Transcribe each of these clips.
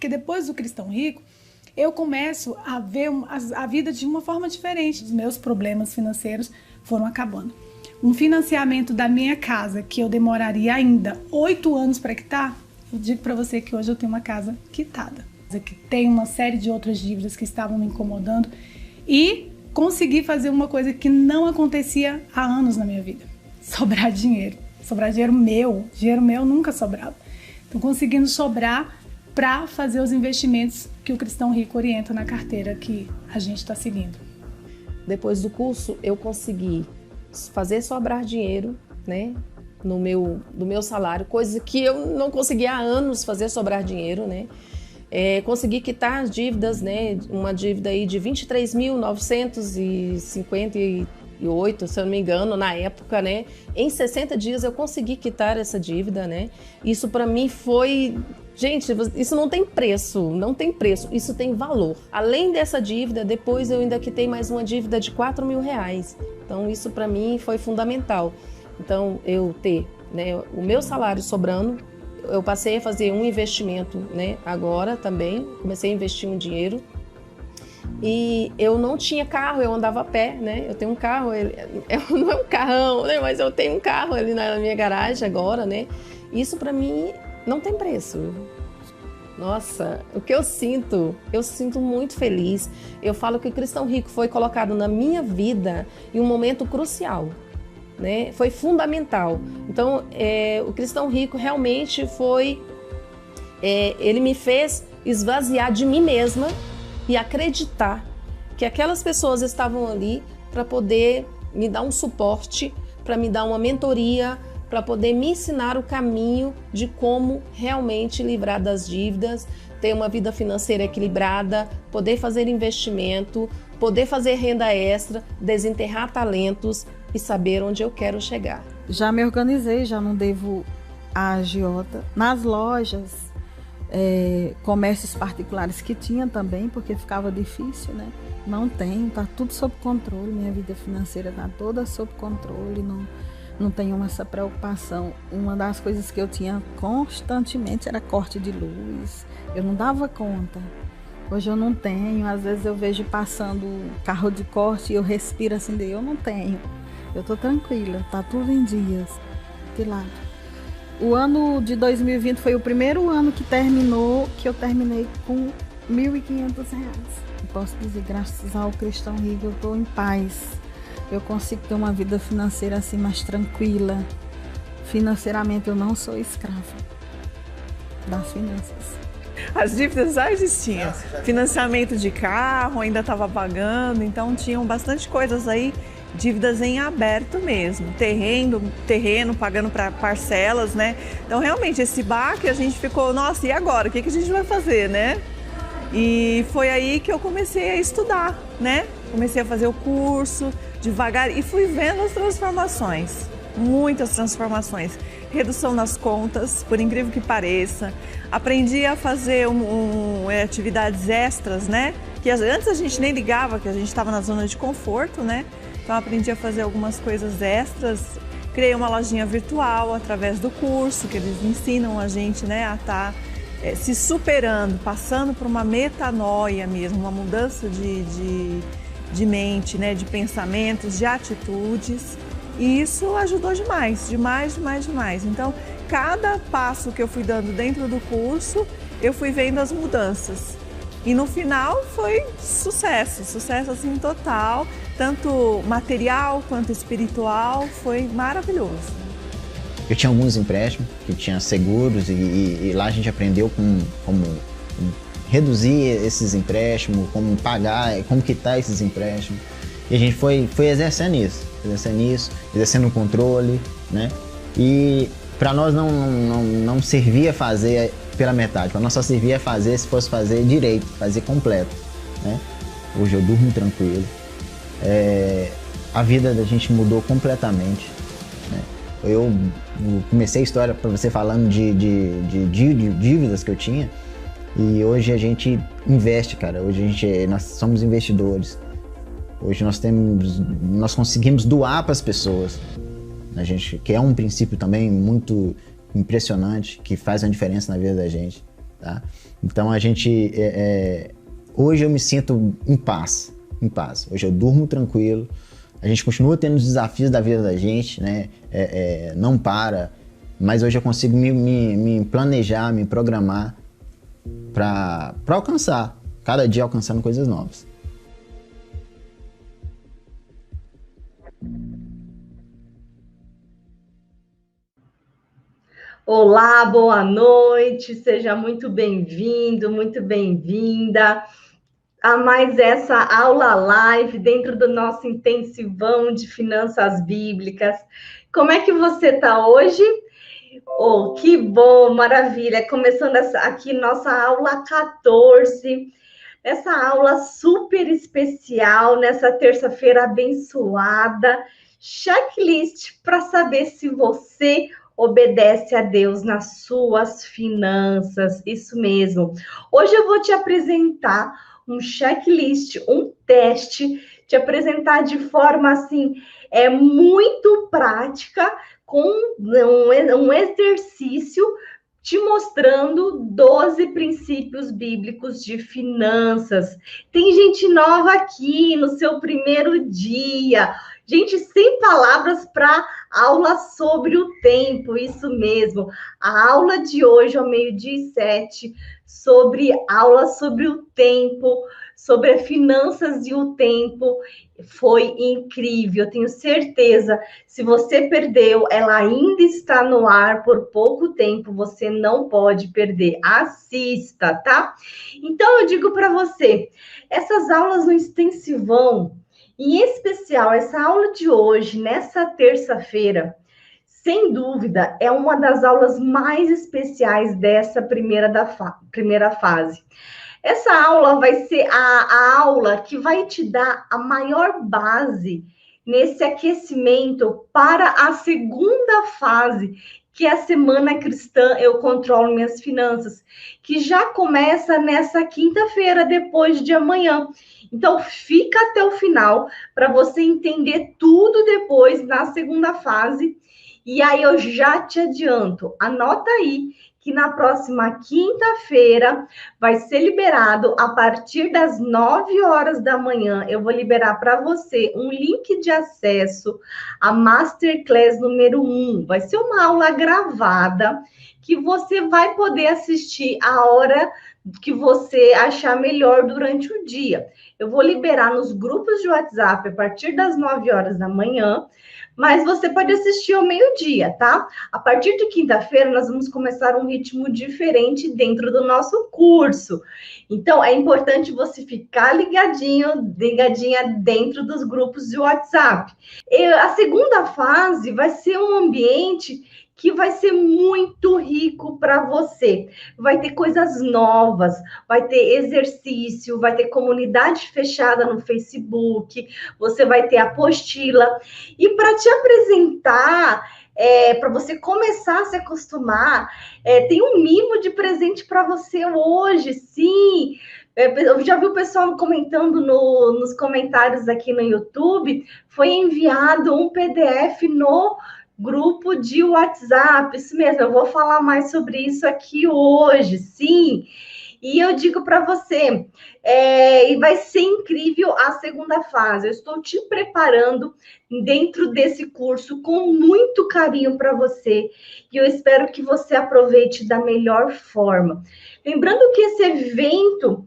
Porque depois do Cristão Rico, eu começo a ver a vida de uma forma diferente. Os meus problemas financeiros foram acabando. Um financiamento da minha casa, que eu demoraria ainda 8 anos para quitar, eu digo para você que hoje eu tenho uma casa quitada. Que tem uma série de outras dívidas que estavam me incomodando e consegui fazer uma coisa que não acontecia há anos na minha vida. Sobrar dinheiro. Sobrar dinheiro meu nunca sobrava. Então conseguindo sobrar para fazer os investimentos que o Cristão Rico orienta na carteira que a gente está seguindo. Depois do curso eu consegui fazer sobrar dinheiro, né, no meu salário, coisa que eu não conseguia há anos fazer sobrar dinheiro, né. Consegui quitar as dívidas, né, uma dívida aí de 23.958, se eu não me engano, na época, né. Em 60 dias eu consegui quitar essa dívida, né. Isso para mim foi... Gente, isso não tem preço, isso tem valor. Além dessa dívida, depois eu ainda quitei mais uma dívida de R$4.000. Então isso para mim foi fundamental. Então eu ter, né, o meu salário sobrando, eu passei a fazer um investimento, né, agora também, comecei a investir um dinheiro. E eu não tinha carro, eu andava a pé, né? Eu tenho um carro, não é um carrão, né? Mas eu tenho um carro ali na minha garagem agora, né? Isso para mim não tem preço. Nossa, o que eu sinto muito feliz. Eu falo que o Cristão Rico foi colocado na minha vida em um momento crucial, né? Foi fundamental. Então, o Cristão Rico realmente foi... ele me fez esvaziar de mim mesma e acreditar que aquelas pessoas estavam ali para poder me dar um suporte, para me dar uma mentoria, para poder me ensinar o caminho de como realmente livrar das dívidas, ter uma vida financeira equilibrada, poder fazer investimento, poder fazer renda extra, desenterrar talentos e saber onde eu quero chegar. Já me organizei, já não devo a agiota. Nas lojas, comércios particulares que tinha também, porque ficava difícil, né? Não tenho, tá tudo sob controle, minha vida financeira tá toda sob controle, não tenho essa preocupação. Uma das coisas que eu tinha constantemente era corte de luz, eu não dava conta. Hoje eu não tenho, às vezes eu vejo passando carro de corte e eu respiro assim, eu não tenho. Eu tô tranquila, tá tudo em dias. De lado. O ano de 2020 foi o primeiro ano que eu terminei com R$1.500. Eu posso dizer, graças ao Cristão Rico, eu tô em paz. Eu consigo ter uma vida financeira assim mais tranquila. Financeiramente eu não sou escrava das finanças. As dívidas já existiam. Financiamento de carro, ainda estava pagando, então tinham bastante coisas aí, dívidas em aberto mesmo. Terreno pagando para parcelas, né? Então realmente esse baque a gente ficou, nossa, e agora? O que a gente vai fazer, né? E foi aí que eu comecei a estudar, né? Comecei a fazer o curso devagar e fui vendo as transformações, muitas transformações. Redução nas contas, por incrível que pareça. Aprendi a fazer atividades extras, né? Que antes a gente nem ligava, que a gente estava na zona de conforto, né? Então aprendi a fazer algumas coisas extras. Criei uma lojinha virtual através do curso, que eles ensinam a gente, né, a estar se superando, passando por uma metanoia mesmo, uma mudança de mente, né, de pensamentos, de atitudes. E isso ajudou demais. Então, cada passo que eu fui dando dentro do curso, eu fui vendo as mudanças. E no final foi sucesso assim total, tanto material quanto espiritual, foi maravilhoso. Eu tinha alguns empréstimos, que tinha seguros e lá a gente aprendeu como reduzir esses empréstimos, como pagar, como quitar esses empréstimos. E a gente foi exercendo isso, exercendo o controle, né? E para nós não servia fazer pela metade, para nós só servia fazer se fosse fazer direito, fazer completo, né? Hoje eu durmo tranquilo. A vida da gente mudou completamente, né? Eu comecei a história para você falando de dívidas que eu tinha e hoje a gente investe, cara. Hoje nós somos investidores. Hoje nós conseguimos doar para as pessoas, a gente, que é um princípio também muito impressionante, que faz uma diferença na vida da gente. tá? Então a gente, hoje eu me sinto em paz. Hoje eu durmo tranquilo, a gente continua tendo os desafios da vida da gente, né? Não para, mas hoje eu consigo me planejar, me programar para alcançar, cada dia alcançando coisas novas. Olá, boa noite, seja muito bem-vindo, muito bem-vinda a mais essa aula live dentro do nosso intensivão de finanças bíblicas. Como é que você está hoje? Oh, que bom, maravilha! Começando aqui nossa aula 14, essa aula super especial, nessa terça-feira abençoada, checklist para saber se você obedece a Deus nas suas finanças, isso mesmo. Hoje eu vou te apresentar um checklist, um teste, te apresentar de forma assim, muito prática, com um exercício te mostrando 12 princípios bíblicos de finanças. Tem gente nova aqui no seu primeiro dia. Gente, sem palavras para aula sobre o tempo, isso mesmo. A aula de hoje, ao 12h07, aula sobre o tempo, sobre finanças e o tempo, foi incrível. Eu tenho certeza, se você perdeu, ela ainda está no ar por pouco tempo, você não pode perder. Assista, tá? Então, eu digo para você, essas aulas no Extensivão, em especial, essa aula de hoje, nessa terça-feira, sem dúvida, é uma das aulas mais especiais dessa primeira fase. Essa aula vai ser a aula que vai te dar a maior base nesse aquecimento para a segunda fase, que é a Semana Cristã Eu Controlo Minhas Finanças, que já começa nessa quinta-feira, depois de amanhã. Então, fica até o final para você entender tudo depois na segunda fase. E aí eu já te adianto, anota aí que na próxima quinta-feira vai ser liberado, a partir das 9 horas da manhã, eu vou liberar para você um link de acesso à Masterclass número 1. Vai ser uma aula gravada que você vai poder assistir a hora que você achar melhor durante o dia. Eu vou liberar nos grupos de WhatsApp a partir das 9 horas da manhã, mas você pode assistir ao meio-dia, tá? A partir de quinta-feira, nós vamos começar um ritmo diferente dentro do nosso curso. Então, é importante você ficar ligadinha dentro dos grupos de WhatsApp. A segunda fase vai ser um ambiente que vai ser muito rico para você. Vai ter coisas novas, vai ter exercício, vai ter comunidade fechada no Facebook, você vai ter apostila. E para te apresentar, para você começar a se acostumar, tem um mimo de presente para você hoje, sim. Eu já vi o pessoal comentando nos comentários aqui no YouTube, foi enviado um PDF no grupo de WhatsApp, isso mesmo, eu vou falar mais sobre isso aqui hoje, sim. E eu digo para você, e vai ser incrível a segunda fase. Eu estou te preparando dentro desse curso com muito carinho para você. E eu espero que você aproveite da melhor forma. Lembrando que esse evento,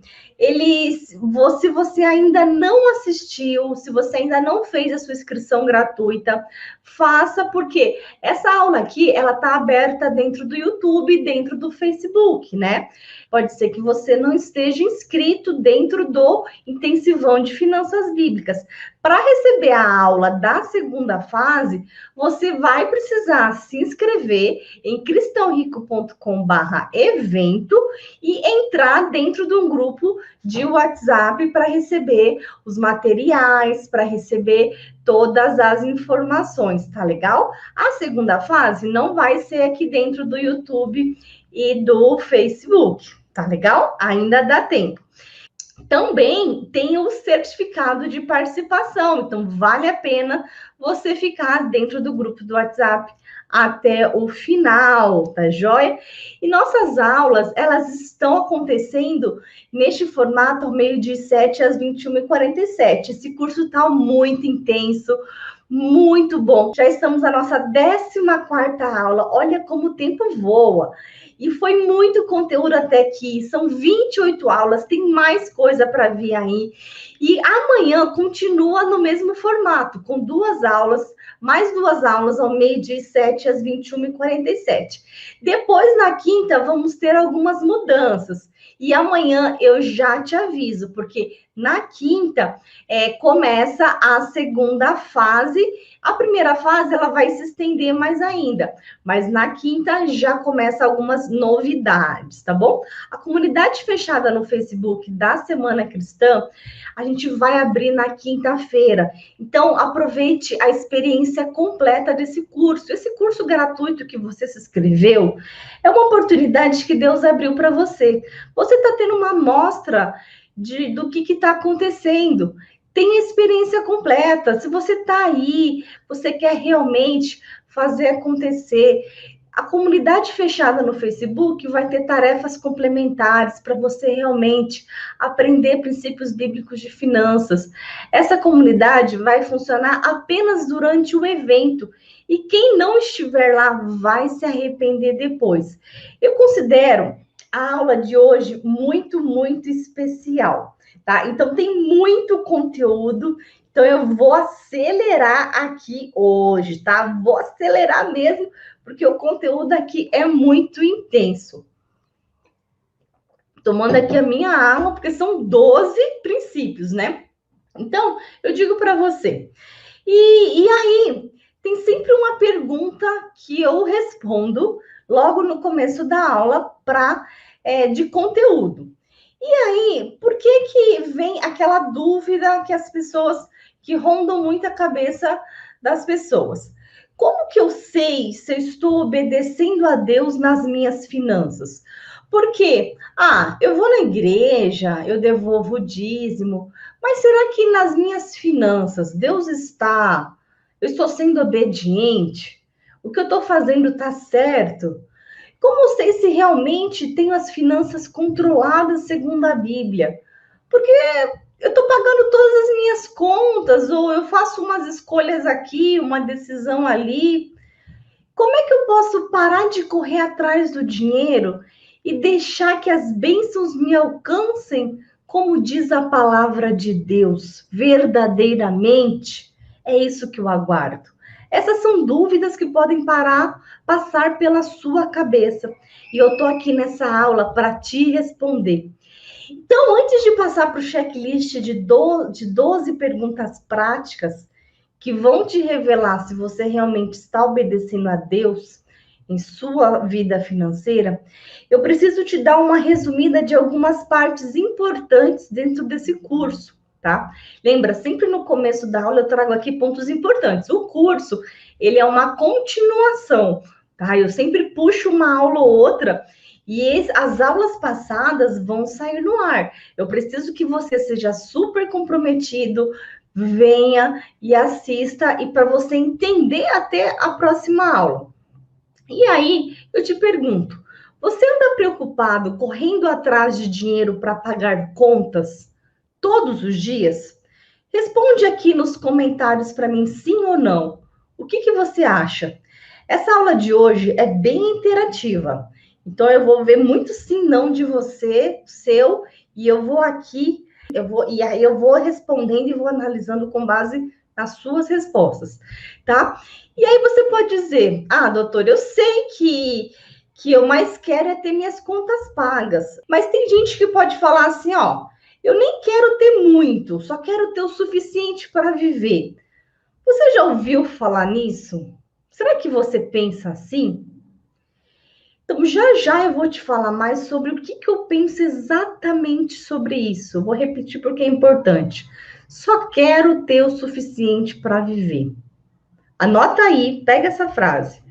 se você ainda não assistiu, se você ainda não fez a sua inscrição gratuita, faça, porque essa aula aqui, ela está aberta dentro do YouTube, dentro do Facebook, né? Pode ser que você não esteja inscrito dentro do intensivão de finanças bíblicas. Para receber a aula da segunda fase, você vai precisar se inscrever em cristãorico.com/evento e entrar dentro de um grupo de WhatsApp para receber os materiais, para receber todas as informações, tá legal? A segunda fase não vai ser aqui dentro do YouTube e do Facebook, tá legal? Ainda dá tempo. Também tem o certificado de participação, então vale a pena você ficar dentro do grupo do WhatsApp até o final, tá joia? E nossas aulas, elas estão acontecendo neste formato ao meio-dia 7 às 21h47. Esse curso tá muito intenso, muito bom. Já estamos na nossa 14ª aula. Olha como o tempo voa. E foi muito conteúdo até aqui. São 28 aulas, tem mais coisa para vir aí. E amanhã continua no mesmo formato, com 2 aulas, mais 2 aulas ao meio-dia 7 às 21h47. Depois, na quinta, vamos ter algumas mudanças. E amanhã eu já te aviso, porque na quinta começa a segunda fase. A primeira fase ela vai se estender mais ainda, mas na quinta já começa algumas novidades, tá bom? A comunidade fechada no Facebook da Semana Cristã, a gente vai abrir na quinta-feira. Então, aproveite a experiência completa desse curso. Esse curso gratuito que você se inscreveu é uma oportunidade que Deus abriu para você. Você está tendo uma amostra do que está acontecendo. Tem a experiência completa. Se você está aí, você quer realmente fazer acontecer. A comunidade fechada no Facebook vai ter tarefas complementares para você realmente aprender princípios bíblicos de finanças. Essa comunidade vai funcionar apenas durante o evento. E quem não estiver lá vai se arrepender depois. Eu considero a aula de hoje muito, muito especial, tá? Então, tem muito conteúdo, então eu vou acelerar aqui hoje, tá? Vou acelerar mesmo, porque o conteúdo aqui é muito intenso. Tomando aqui a minha água, porque são 12 princípios, né? Então, eu digo para você. E aí, tem sempre uma pergunta que eu respondo logo no começo da aula de conteúdo. E aí, por que vem aquela dúvida que as pessoas, que rondam muito a cabeça das pessoas? Como que eu sei se eu estou obedecendo a Deus nas minhas finanças? Porque, eu vou na igreja, eu devolvo o dízimo, mas será que nas minhas finanças Deus está? Eu estou sendo obediente? O que eu estou fazendo está certo? Como sei se realmente tenho as finanças controladas segundo a Bíblia? Porque eu estou pagando todas as minhas contas, ou eu faço umas escolhas aqui, uma decisão ali. Como é que eu posso parar de correr atrás do dinheiro e deixar que as bênçãos me alcancem, como diz a palavra de Deus, verdadeiramente? É isso que eu aguardo. Essas são dúvidas que podem passar pela sua cabeça. E eu estou aqui nessa aula para te responder. Então, antes de passar para o checklist de 12 perguntas práticas, que vão te revelar se você realmente está obedecendo a Deus em sua vida financeira, eu preciso te dar uma resumida de algumas partes importantes dentro desse curso. Tá? Lembra, sempre no começo da aula eu trago aqui pontos importantes. O curso, ele é uma continuação, tá? Eu sempre puxo uma aula ou outra e as aulas passadas vão sair no ar. Eu preciso que você seja super comprometido, venha e assista, e para você entender até a próxima aula. E aí, eu te pergunto, você anda preocupado, correndo atrás de dinheiro para pagar contas todos os dias? Responde aqui nos comentários para mim, sim ou não. O que você acha? Essa aula de hoje é bem interativa. Então, eu vou ver muito sim, não de você, seu, e eu vou aqui, eu vou respondendo e vou analisando com base nas suas respostas, tá? E aí você pode dizer, doutor, eu sei que eu mais quero é ter minhas contas pagas. Mas tem gente que pode falar assim, eu nem quero ter muito, só quero ter o suficiente para viver. Você já ouviu falar nisso? Será que você pensa assim? Então, já eu vou te falar mais sobre o que eu penso exatamente sobre isso. Vou repetir porque é importante. Só quero ter o suficiente para viver. Anota aí, pega essa frase.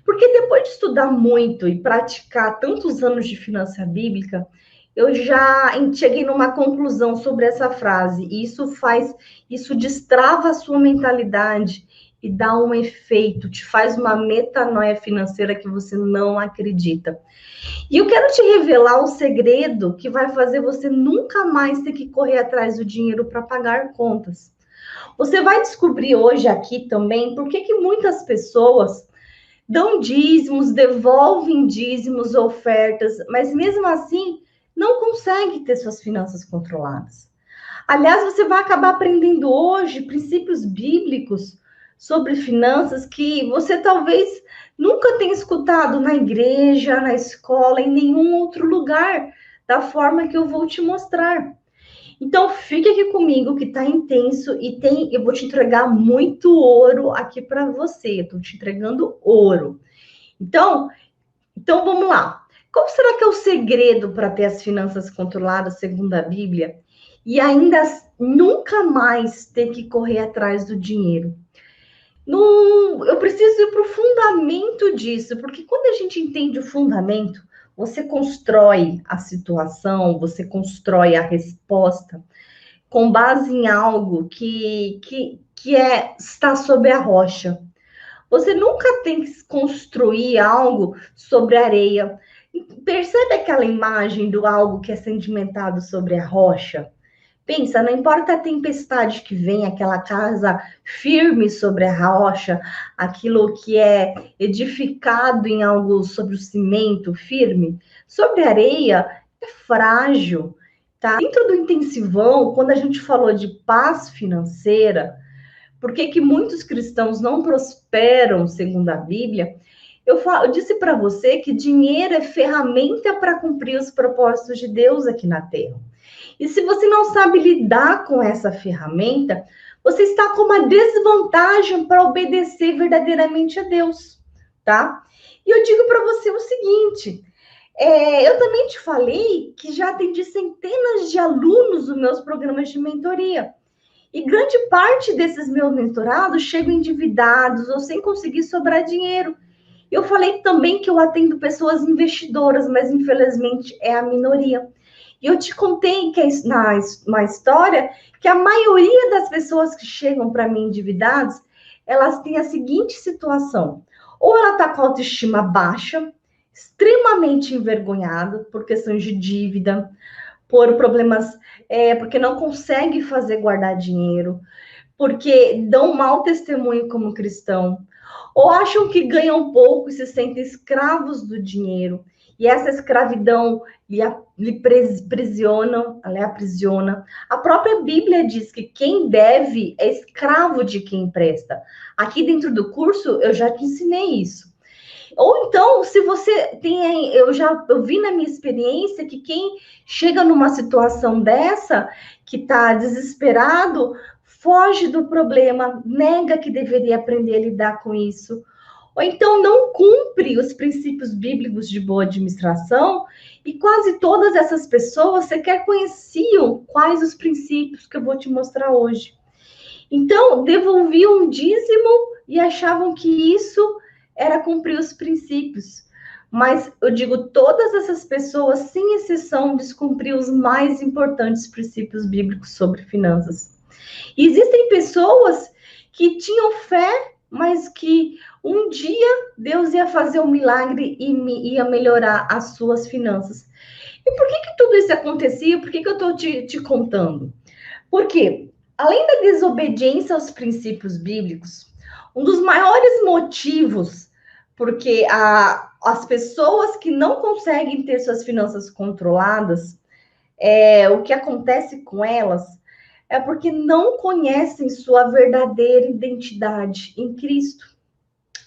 Porque depois de estudar muito e praticar tantos anos de finança bíblica, eu já cheguei numa conclusão sobre essa frase. E isso destrava a sua mentalidade e dá um efeito, te faz uma metanoia financeira que você não acredita. E eu quero te revelar o segredo que vai fazer você nunca mais ter que correr atrás do dinheiro para pagar contas. Você vai descobrir hoje aqui também por que muitas pessoas dão dízimos, devolvem dízimos, ofertas, mas mesmo assim não consegue ter suas finanças controladas. Aliás, você vai acabar aprendendo hoje princípios bíblicos sobre finanças que você talvez nunca tenha escutado na igreja, na escola, em nenhum outro lugar, da forma que eu vou te mostrar. Então, fique aqui comigo, que tá intenso, e eu vou te entregar muito ouro aqui para você. Eu tô te entregando ouro. Então vamos lá. Qual será que é o segredo para ter as finanças controladas, segundo a Bíblia, e ainda nunca mais ter que correr atrás do dinheiro? Eu preciso ir para o fundamento disso, porque quando a gente entende o fundamento, você constrói a situação, você constrói a resposta com base em algo que está sobre a rocha. Você nunca tem que construir algo sobre areia. Percebe aquela imagem do algo que é sedimentado sobre a rocha? Pensa, não importa a tempestade que vem, aquela casa firme sobre a rocha, aquilo que é edificado em algo sobre o cimento firme, sobre a areia é frágil, tá? Dentro do intensivão, quando a gente falou de paz financeira, por que muitos cristãos não prosperam, segundo a Bíblia? Eu disse para você que dinheiro é ferramenta para cumprir os propósitos de Deus aqui na Terra. E se você não sabe lidar com essa ferramenta, você está com uma desvantagem para obedecer verdadeiramente a Deus, tá? E eu digo para você o seguinte, eu também te falei que já atendi centenas de alunos nos meus programas de mentoria. E grande parte desses meus mentorados chegam endividados ou sem conseguir sobrar dinheiro. Eu falei também que eu atendo pessoas investidoras, mas infelizmente é a minoria. E eu te contei que na história que a maioria das pessoas que chegam para mim endividadas, elas têm a seguinte situação. Ou ela está com a autoestima baixa, extremamente envergonhada por questões de dívida, por problemas, porque não consegue fazer guardar dinheiro, porque dão um mau testemunho como cristão, ou acham que ganham pouco e se sentem escravos do dinheiro. E essa escravidão lhe aprisiona. A própria Bíblia diz que quem deve é escravo de quem empresta. Aqui dentro do curso, eu já te ensinei isso. Ou então, se você tem... Eu vi na minha experiência que quem chega numa situação dessa, que está desesperado, foge do problema, nega que deveria aprender a lidar com isso. Ou então não cumpre os princípios bíblicos de boa administração, e quase todas essas pessoas sequer conheciam quais os princípios que eu vou te mostrar hoje. Então, devolviam um dízimo e achavam que isso era cumprir os princípios. Mas eu digo, todas essas pessoas, sem exceção, descumpriram os mais importantes princípios bíblicos sobre finanças. E existem pessoas que tinham fé, mas que um dia Deus ia fazer um milagre e ia melhorar as suas finanças. E por que tudo isso acontecia? Por que eu estou te contando? Porque, além da desobediência aos princípios bíblicos, um dos maiores motivos porque as pessoas que não conseguem ter suas finanças controladas, o que acontece com elas é porque não conhecem sua verdadeira identidade em Cristo.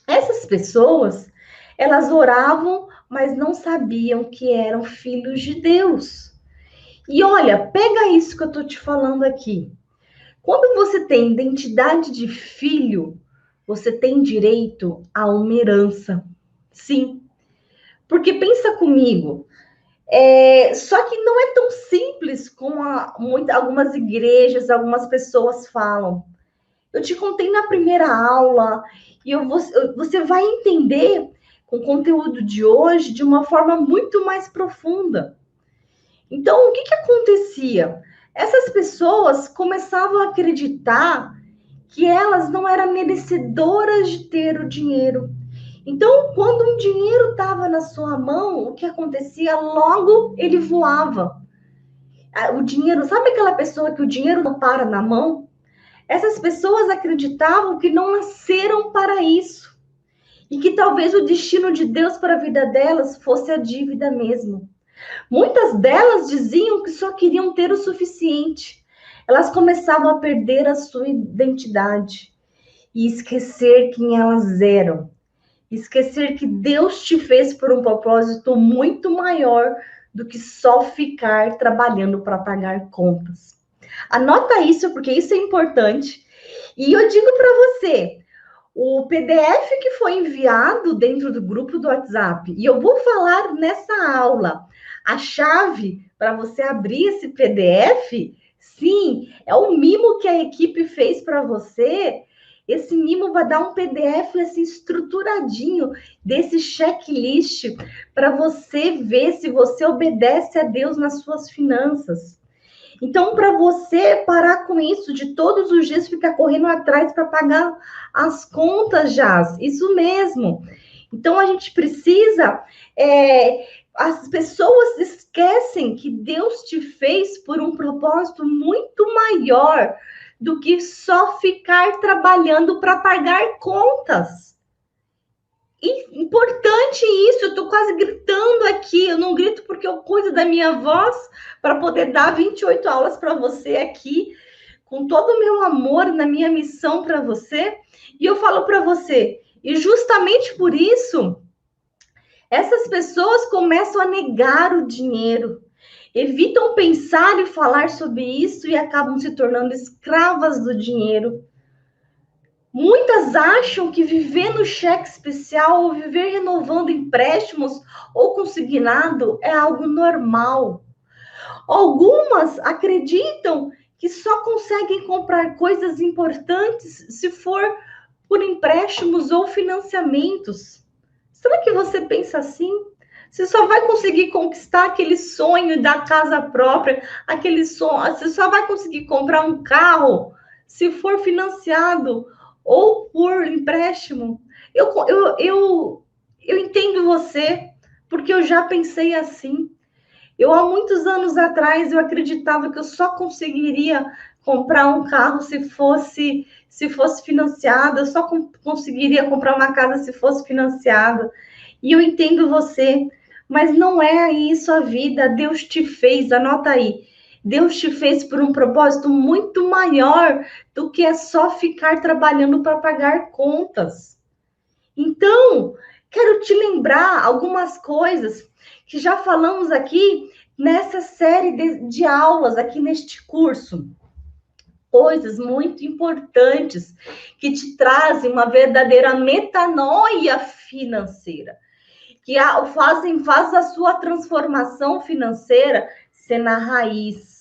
Essas pessoas, elas oravam, mas não sabiam que eram filhos de Deus. E olha, pega isso que eu estou te falando aqui. Quando você tem identidade de filho, você tem direito a uma herança. Sim. Porque pensa comigo, só que não é tão simples como algumas igrejas, algumas pessoas falam. Eu te contei na primeira aula, e você vai entender com o conteúdo de hoje de uma forma muito mais profunda. Então, o que que acontecia? Essas pessoas começavam a acreditar que elas não eram merecedoras de ter o dinheiro. Então, quando um dinheiro estava na sua mão, o que acontecia? Logo ele voava. O dinheiro, sabe aquela pessoa que o dinheiro não para na mão? Essas pessoas acreditavam que não nasceram para isso. E que talvez o destino de Deus para a vida delas fosse a dívida mesmo. Muitas delas diziam que só queriam ter o suficiente. Elas começavam a perder a sua identidade e esquecer quem elas eram. Esquecer que Deus te fez por um propósito muito maior do que só ficar trabalhando para pagar contas. Anota isso, porque isso é importante. E eu digo para você, o PDF que foi enviado dentro do grupo do WhatsApp, e eu vou falar nessa aula, a chave para você abrir esse PDF, sim, é o mimo que a equipe fez para você. Esse mimo vai dar um PDF assim, estruturadinho desse checklist para você ver se você obedece a Deus nas suas finanças. Então, para você parar com isso, de todos os dias ficar correndo atrás para pagar as contas, Jaz, isso mesmo. Então, a gente precisa... as pessoas esquecem que Deus te fez por um propósito muito maior do que só ficar trabalhando para pagar contas. E importante isso, eu estou quase gritando aqui, eu não grito porque eu cuido da minha voz para poder dar 28 aulas para você aqui, com todo o meu amor na minha missão para você, e eu falo para você, e justamente por isso, essas pessoas começam a negar o dinheiro, evitam pensar e falar sobre isso e acabam se tornando escravas do dinheiro. Muitas acham que viver no cheque especial ou viver renovando empréstimos ou consignado é algo normal. Algumas acreditam que só conseguem comprar coisas importantes se for por empréstimos ou financiamentos. Será que você pensa assim? Você só vai conseguir conquistar aquele sonho da casa própria, aquele sonho, você só vai conseguir comprar um carro se for financiado ou por empréstimo. Eu entendo você, porque eu já pensei assim. Há muitos anos atrás, eu acreditava que eu só conseguiria comprar um carro se fosse financiado, eu só conseguiria comprar uma casa se fosse financiada. E eu entendo você, mas não é isso a vida. Deus te fez, anota aí. Deus te fez por um propósito muito maior do que é só ficar trabalhando para pagar contas. Então, quero te lembrar algumas coisas que já falamos aqui nessa série de aulas, aqui neste curso. Coisas muito importantes que te trazem uma verdadeira metanoia financeira, que faz a sua transformação financeira ser na raiz.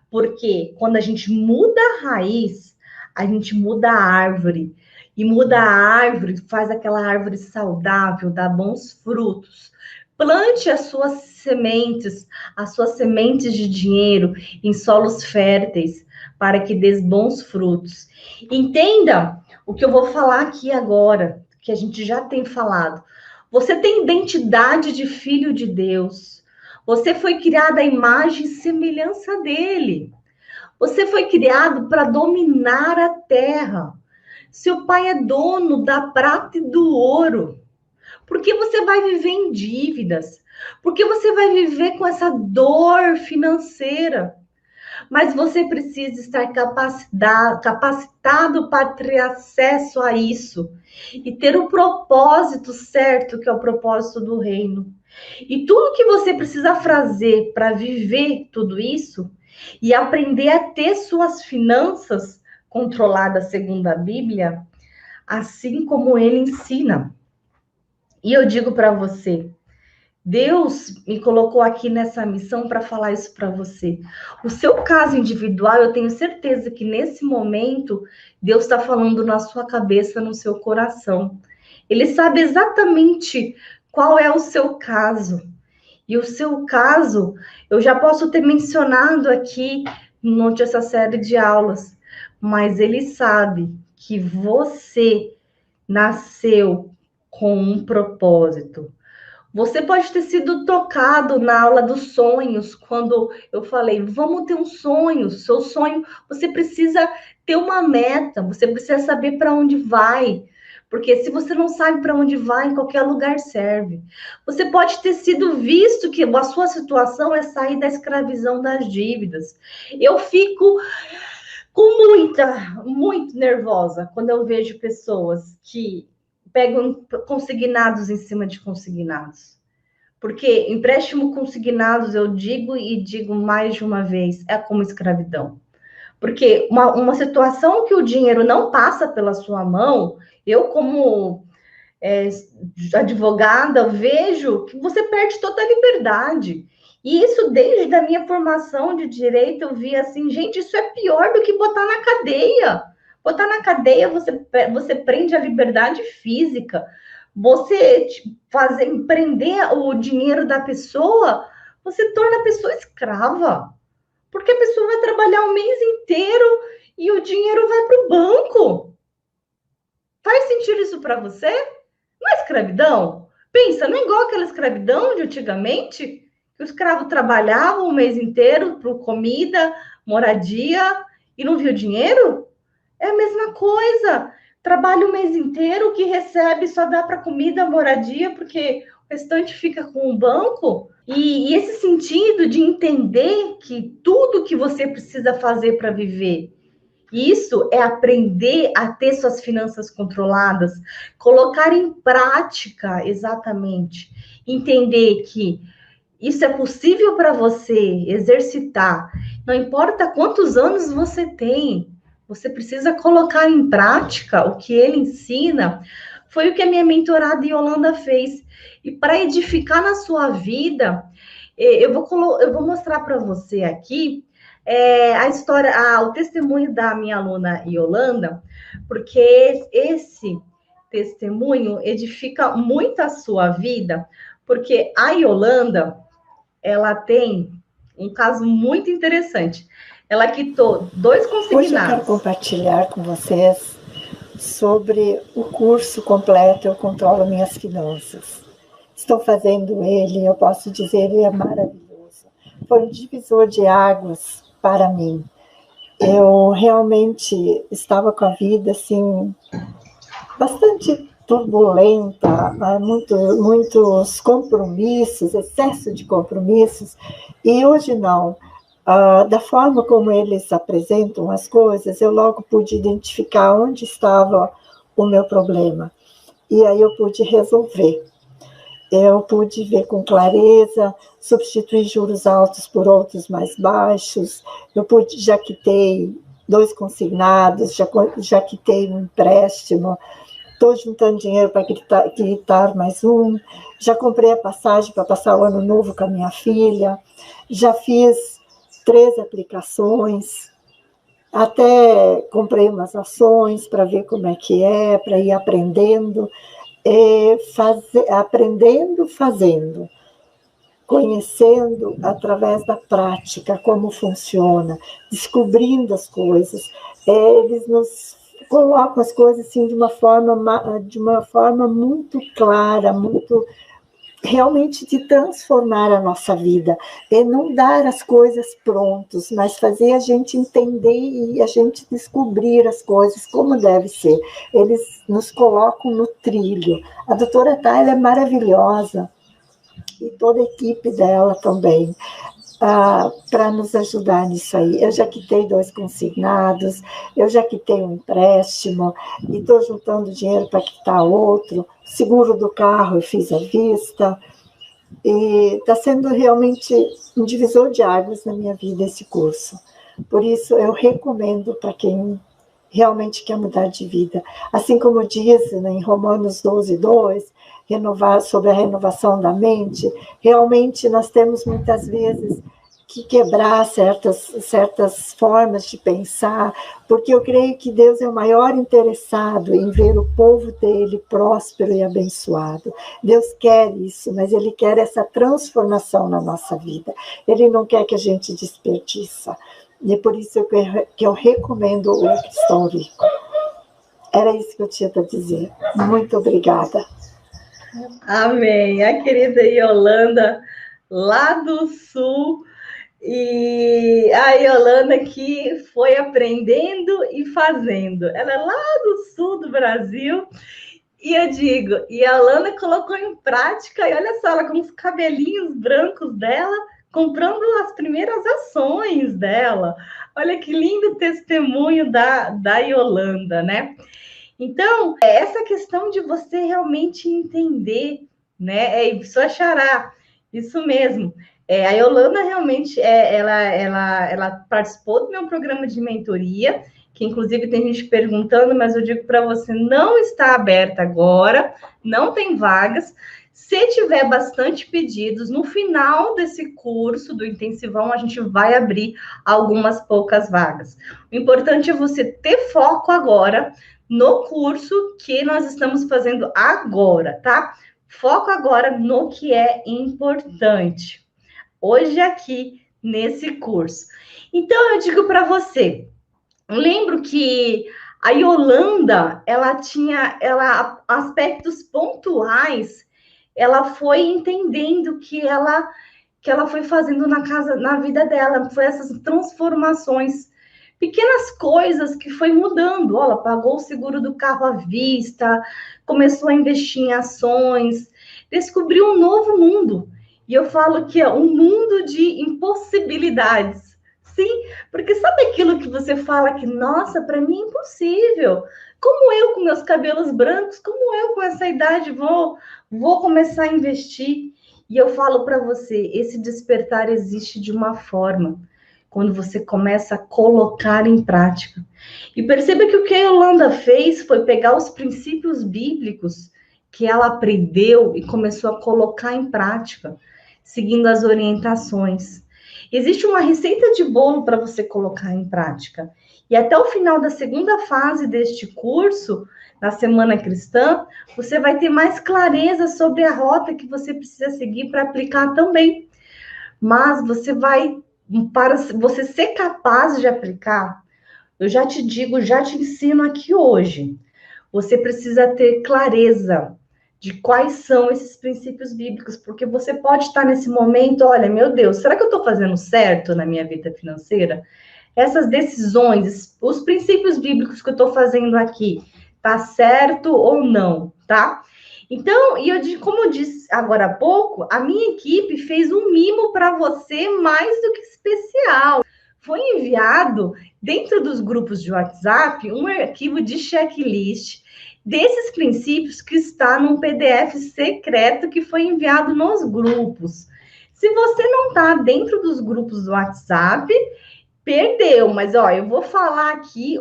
Porque quando a gente muda a raiz, a gente muda a árvore. E muda a árvore, faz aquela árvore saudável, dá bons frutos. Plante as suas sementes de dinheiro em solos férteis, para que dê bons frutos. Entenda o que eu vou falar aqui agora, que a gente já tem falado. Você tem identidade de filho de Deus. Você foi criado à imagem e semelhança dele. Você foi criado para dominar a terra. Seu pai é dono da prata e do ouro. Por que você vai viver em dívidas? Por que você vai viver com essa dor financeira? Mas você precisa estar capacitado para ter acesso a isso e ter o propósito certo, que é o propósito do reino. E tudo que você precisa fazer para viver tudo isso e aprender a ter suas finanças controladas segundo a Bíblia, assim como ele ensina. E eu digo para você, Deus me colocou aqui nessa missão para falar isso para você. O seu caso individual, eu tenho certeza que nesse momento, Deus está falando na sua cabeça, no seu coração. Ele sabe exatamente qual é o seu caso. E o seu caso, eu já posso ter mencionado aqui durante essa série de aulas, mas ele sabe que você nasceu com um propósito. Você pode ter sido tocado na aula dos sonhos, quando eu falei, vamos ter um sonho. Seu sonho, você precisa ter uma meta, você precisa saber para onde vai. Porque se você não sabe para onde vai, em qualquer lugar serve. Você pode ter sido visto que a sua situação é sair da escravidão das dívidas. Eu fico muito nervosa quando eu vejo pessoas que pegam consignados em cima de consignados. Porque empréstimo consignados, eu digo e digo mais de uma vez, é como escravidão. Porque uma situação que o dinheiro não passa pela sua mão, eu como advogada vejo que você perde toda a liberdade. E isso desde a minha formação de direito, eu vi assim, gente, isso é pior do que botar na cadeia. Botar na cadeia, você prende a liberdade física. Você prender o dinheiro da pessoa, você torna a pessoa escrava. Porque a pessoa vai trabalhar o mês inteiro e o dinheiro vai para o banco. Faz sentido isso para você? Não é escravidão? Pensa, não é igual aquela escravidão de antigamente? Que o escravo trabalhava o mês inteiro por comida, moradia e não viu dinheiro? É a mesma coisa. Trabalha o mês inteiro, o que recebe só dá para comida, moradia, porque o restante fica com o banco. E esse sentido de entender que tudo que você precisa fazer para viver, isso é aprender a ter suas finanças controladas, colocar em prática exatamente, entender que isso é possível para você exercitar. Não importa quantos anos você tem, você precisa colocar em prática o que ele ensina. Foi o que a minha mentorada Yolanda fez. E para edificar na sua vida, eu vou mostrar para você aqui a história, o testemunho da minha aluna Yolanda, porque esse testemunho edifica muito a sua vida, porque a Yolanda, ela tem um caso muito interessante. Ela quitou 2 consignados. Hoje eu quero compartilhar com vocês sobre o curso completo Eu Controlo Minhas Finanças. Estou fazendo ele, eu posso dizer, ele é maravilhoso. Foi um divisor de águas para mim. Eu realmente estava com a vida assim bastante turbulenta, muitos compromissos, excesso de compromissos, e hoje não. Da forma como eles apresentam as coisas, eu logo pude identificar onde estava o meu problema, e aí eu pude resolver. Eu pude ver com clareza, substituir juros altos por outros mais baixos, já quitei 2 consignados, já quitei um empréstimo, estou juntando dinheiro para quitar mais um, já comprei a passagem para passar o ano novo com a minha filha, já fiz 3 aplicações, até comprei umas ações para ver como é que é, para ir aprendendo, fazendo, conhecendo através da prática como funciona, descobrindo as coisas. Eles nos colocam as coisas assim de uma forma muito clara, muito realmente de transformar a nossa vida, é não dar as coisas prontas, mas fazer a gente entender e a gente descobrir as coisas como deve ser. Eles nos colocam no trilho. A doutora Tayla é maravilhosa, e toda a equipe dela também, para nos ajudar nisso aí. Eu já quitei 2 consignados, eu já quitei um empréstimo, e estou juntando dinheiro para quitar outro. Seguro do carro eu fiz à vista, e está sendo realmente um divisor de águas na minha vida esse curso. Por isso eu recomendo para quem realmente quer mudar de vida. Assim como diz, né, em Romanos 12:2, sobre a renovação da mente, realmente nós temos muitas vezes que quebrar certas formas de pensar, porque eu creio que Deus é o maior interessado em ver o povo dele próspero e abençoado. Deus quer isso, mas ele quer essa transformação na nossa vida. Ele não quer que a gente desperdiça. E é por isso que eu recomendo o Cristão Rico. Era isso que eu tinha para dizer. Muito obrigada. Amém. A querida Yolanda, lá do Sul, e a Yolanda que foi aprendendo e fazendo. Ela é lá do Sul do Brasil, e eu digo, e a Yolanda colocou em prática, e olha só, ela com os cabelinhos brancos dela, comprando as primeiras ações dela. Olha que lindo testemunho da Yolanda, né? Então, essa questão de você realmente entender, né? É isso, Xará, isso mesmo. A Yolanda realmente, ela participou do meu programa de mentoria, que inclusive tem gente perguntando, mas eu digo para você, não está aberta agora, não tem vagas. Se tiver bastante pedidos, no final desse curso do intensivão, a gente vai abrir algumas poucas vagas. O importante é você ter foco agora no curso que nós estamos fazendo agora, tá? Foco agora no que é importante. Hoje aqui nesse curso. Então eu digo para você, eu lembro que a Yolanda, ela tinha aspectos pontuais, ela foi entendendo que ela foi fazendo na vida dela, foi essas transformações, pequenas coisas que foi mudando. Ela pagou o seguro do carro à vista, começou a investir em ações, descobriu um novo mundo. E eu falo que é um mundo de impossibilidades. Sim, porque sabe aquilo que você fala que, nossa, para mim é impossível. Como eu com meus cabelos brancos, como eu com essa idade vou começar a investir? E eu falo para você, esse despertar existe de uma forma, quando você começa a colocar em prática. E perceba que o que a Yolanda fez foi pegar os princípios bíblicos que ela aprendeu e começou a colocar em prática, seguindo as orientações. Existe uma receita de bolo para você colocar em prática. E até o final da segunda fase deste curso, na Semana Cristã, você vai ter mais clareza sobre a rota que você precisa seguir para aplicar também. Mas você vai, para você ser capaz de aplicar, eu já te digo, já te ensino aqui hoje. Você precisa ter clareza de quais são esses princípios bíblicos, porque você pode estar nesse momento, olha, meu Deus, será que eu estou fazendo certo na minha vida financeira? Essas decisões, os princípios bíblicos que eu estou fazendo aqui, tá certo ou não, tá? Então, como eu disse agora há pouco, a minha equipe fez um mimo para você mais do que especial. Foi enviado, dentro dos grupos de WhatsApp, um arquivo de checklist desses princípios que está num PDF secreto que foi enviado nos grupos. Se você não está dentro dos grupos do WhatsApp, perdeu. Mas, ó, eu vou falar aqui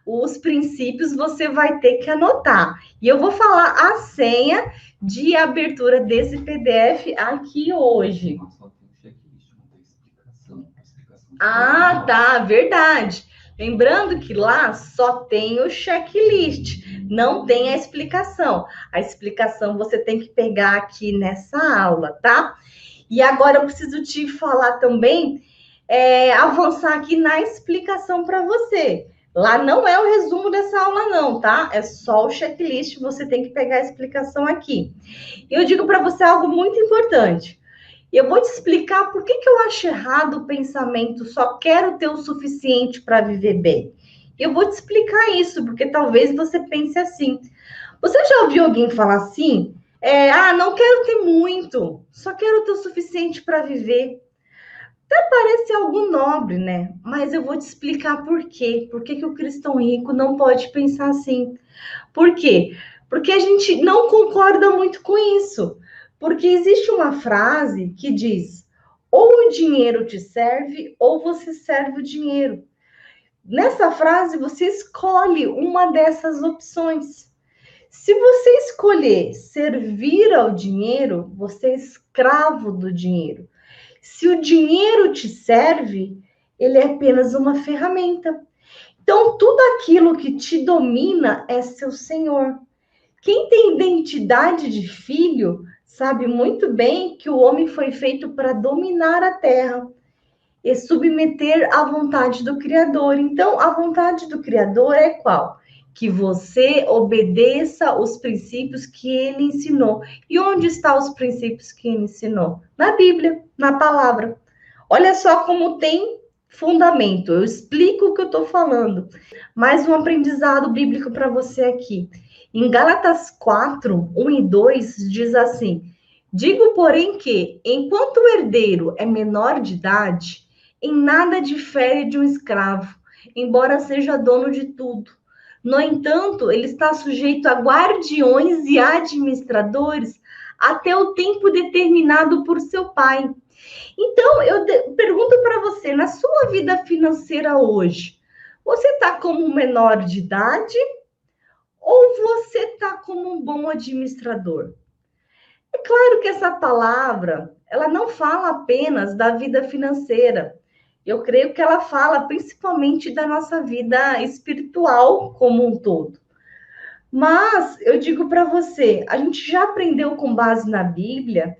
os princípios, você vai ter que anotar. E eu vou falar a senha de abertura desse PDF aqui hoje. Ah, tá, verdade. Lembrando que lá só tem o checklist, não tem a explicação. A explicação você tem que pegar aqui nessa aula, tá? E agora eu preciso te falar também, avançar aqui na explicação para você. Lá não é o resumo dessa aula não, tá? É só o checklist, você tem que pegar a explicação aqui. Eu digo para você algo muito importante. Eu vou te explicar por que eu acho errado o pensamento só quero ter o suficiente para viver bem. Eu vou te explicar isso, porque talvez você pense assim. Você já ouviu alguém falar assim? Não quero ter muito, só quero ter o suficiente para viver. Até parece algo nobre, né? Mas eu vou te explicar por quê. Por que o cristão rico não pode pensar assim? Por quê? Porque a gente não concorda muito com isso. Porque existe uma frase que diz: ou o dinheiro te serve, ou você serve o dinheiro. Nessa frase, você escolhe uma dessas opções. Se você escolher servir ao dinheiro, você é escravo do dinheiro. Se o dinheiro te serve, ele é apenas uma ferramenta. Então, tudo aquilo que te domina é seu senhor. Quem tem identidade de filho sabe muito bem que o homem foi feito para dominar a terra e submeter à vontade do Criador. Então, a vontade do Criador é qual? Que você obedeça os princípios que ele ensinou. E onde estão os princípios que ele ensinou? Na Bíblia, na palavra. Olha só como tem fundamento. Eu explico o que eu estou falando. Mais um aprendizado bíblico para você aqui. Em Gálatas 4, 1 e 2, diz assim: digo, porém, que, enquanto o herdeiro é menor de idade, em nada difere de um escravo, embora seja dono de tudo. No entanto, ele está sujeito a guardiões e administradores até o tempo determinado por seu pai. Então, eu pergunto para você, na sua vida financeira hoje, você está como um menor de idade ou você está como um bom administrador? É claro que essa palavra, ela não fala apenas da vida financeira. Eu creio que ela fala principalmente da nossa vida espiritual como um todo. Mas eu digo para você, a gente já aprendeu com base na Bíblia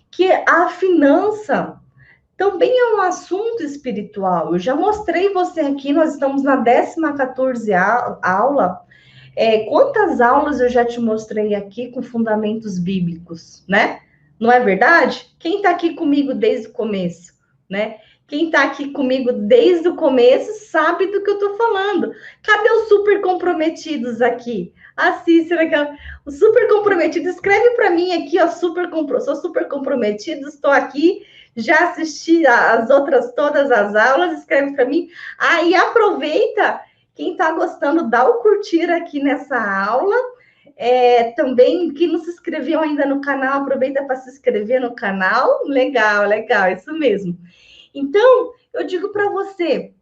que a finança também é um assunto espiritual. Eu já mostrei você aqui, nós estamos na 14ª aula. Quantas aulas eu já te mostrei aqui com fundamentos bíblicos, né? Não é verdade? Quem está aqui comigo desde o começo, né? Quem está aqui comigo desde o começo sabe do que eu estou falando. Cadê os super comprometidos aqui? A Cícera, os super comprometidos, escreve para mim aqui, ó, sou super comprometido, estou aqui, já assisti as outras, todas as aulas, escreve para mim. E aproveita, quem está gostando, dá o curtir aqui nessa aula. Também, quem não se inscreveu ainda no canal, aproveita para se inscrever no canal. Legal, isso mesmo. Então, eu digo para você,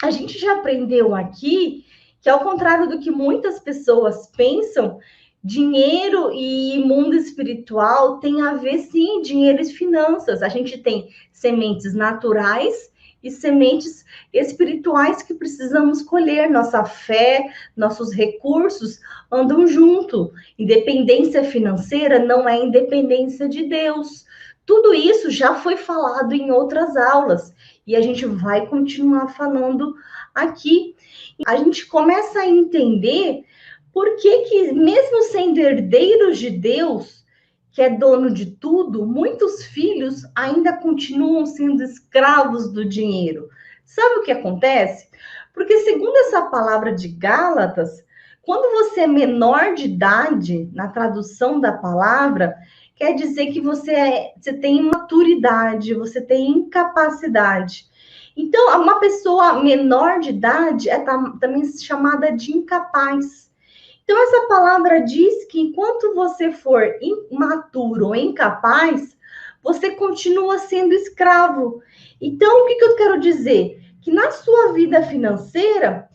a gente já aprendeu aqui que, ao contrário do que muitas pessoas pensam, dinheiro e mundo espiritual tem a ver, sim, dinheiro e finanças. A gente tem sementes naturais e sementes espirituais que precisamos colher. Nossa fé, nossos recursos andam junto. Independência financeira não é independência de Deus. Tudo isso já foi falado em outras aulas e a gente vai continuar falando aqui. A gente começa a entender por que mesmo sendo herdeiros de Deus, que é dono de tudo, muitos filhos ainda continuam sendo escravos do dinheiro. Sabe o que acontece? Porque, segundo essa palavra de Gálatas, quando você é menor de idade, na tradução da palavra, quer dizer que você tem maturidade, você tem incapacidade. Então, uma pessoa menor de idade é também chamada de incapaz. Então, essa palavra diz que enquanto você for imaturo ou incapaz, você continua sendo escravo. Então, o que eu quero dizer? Que na sua vida financeira,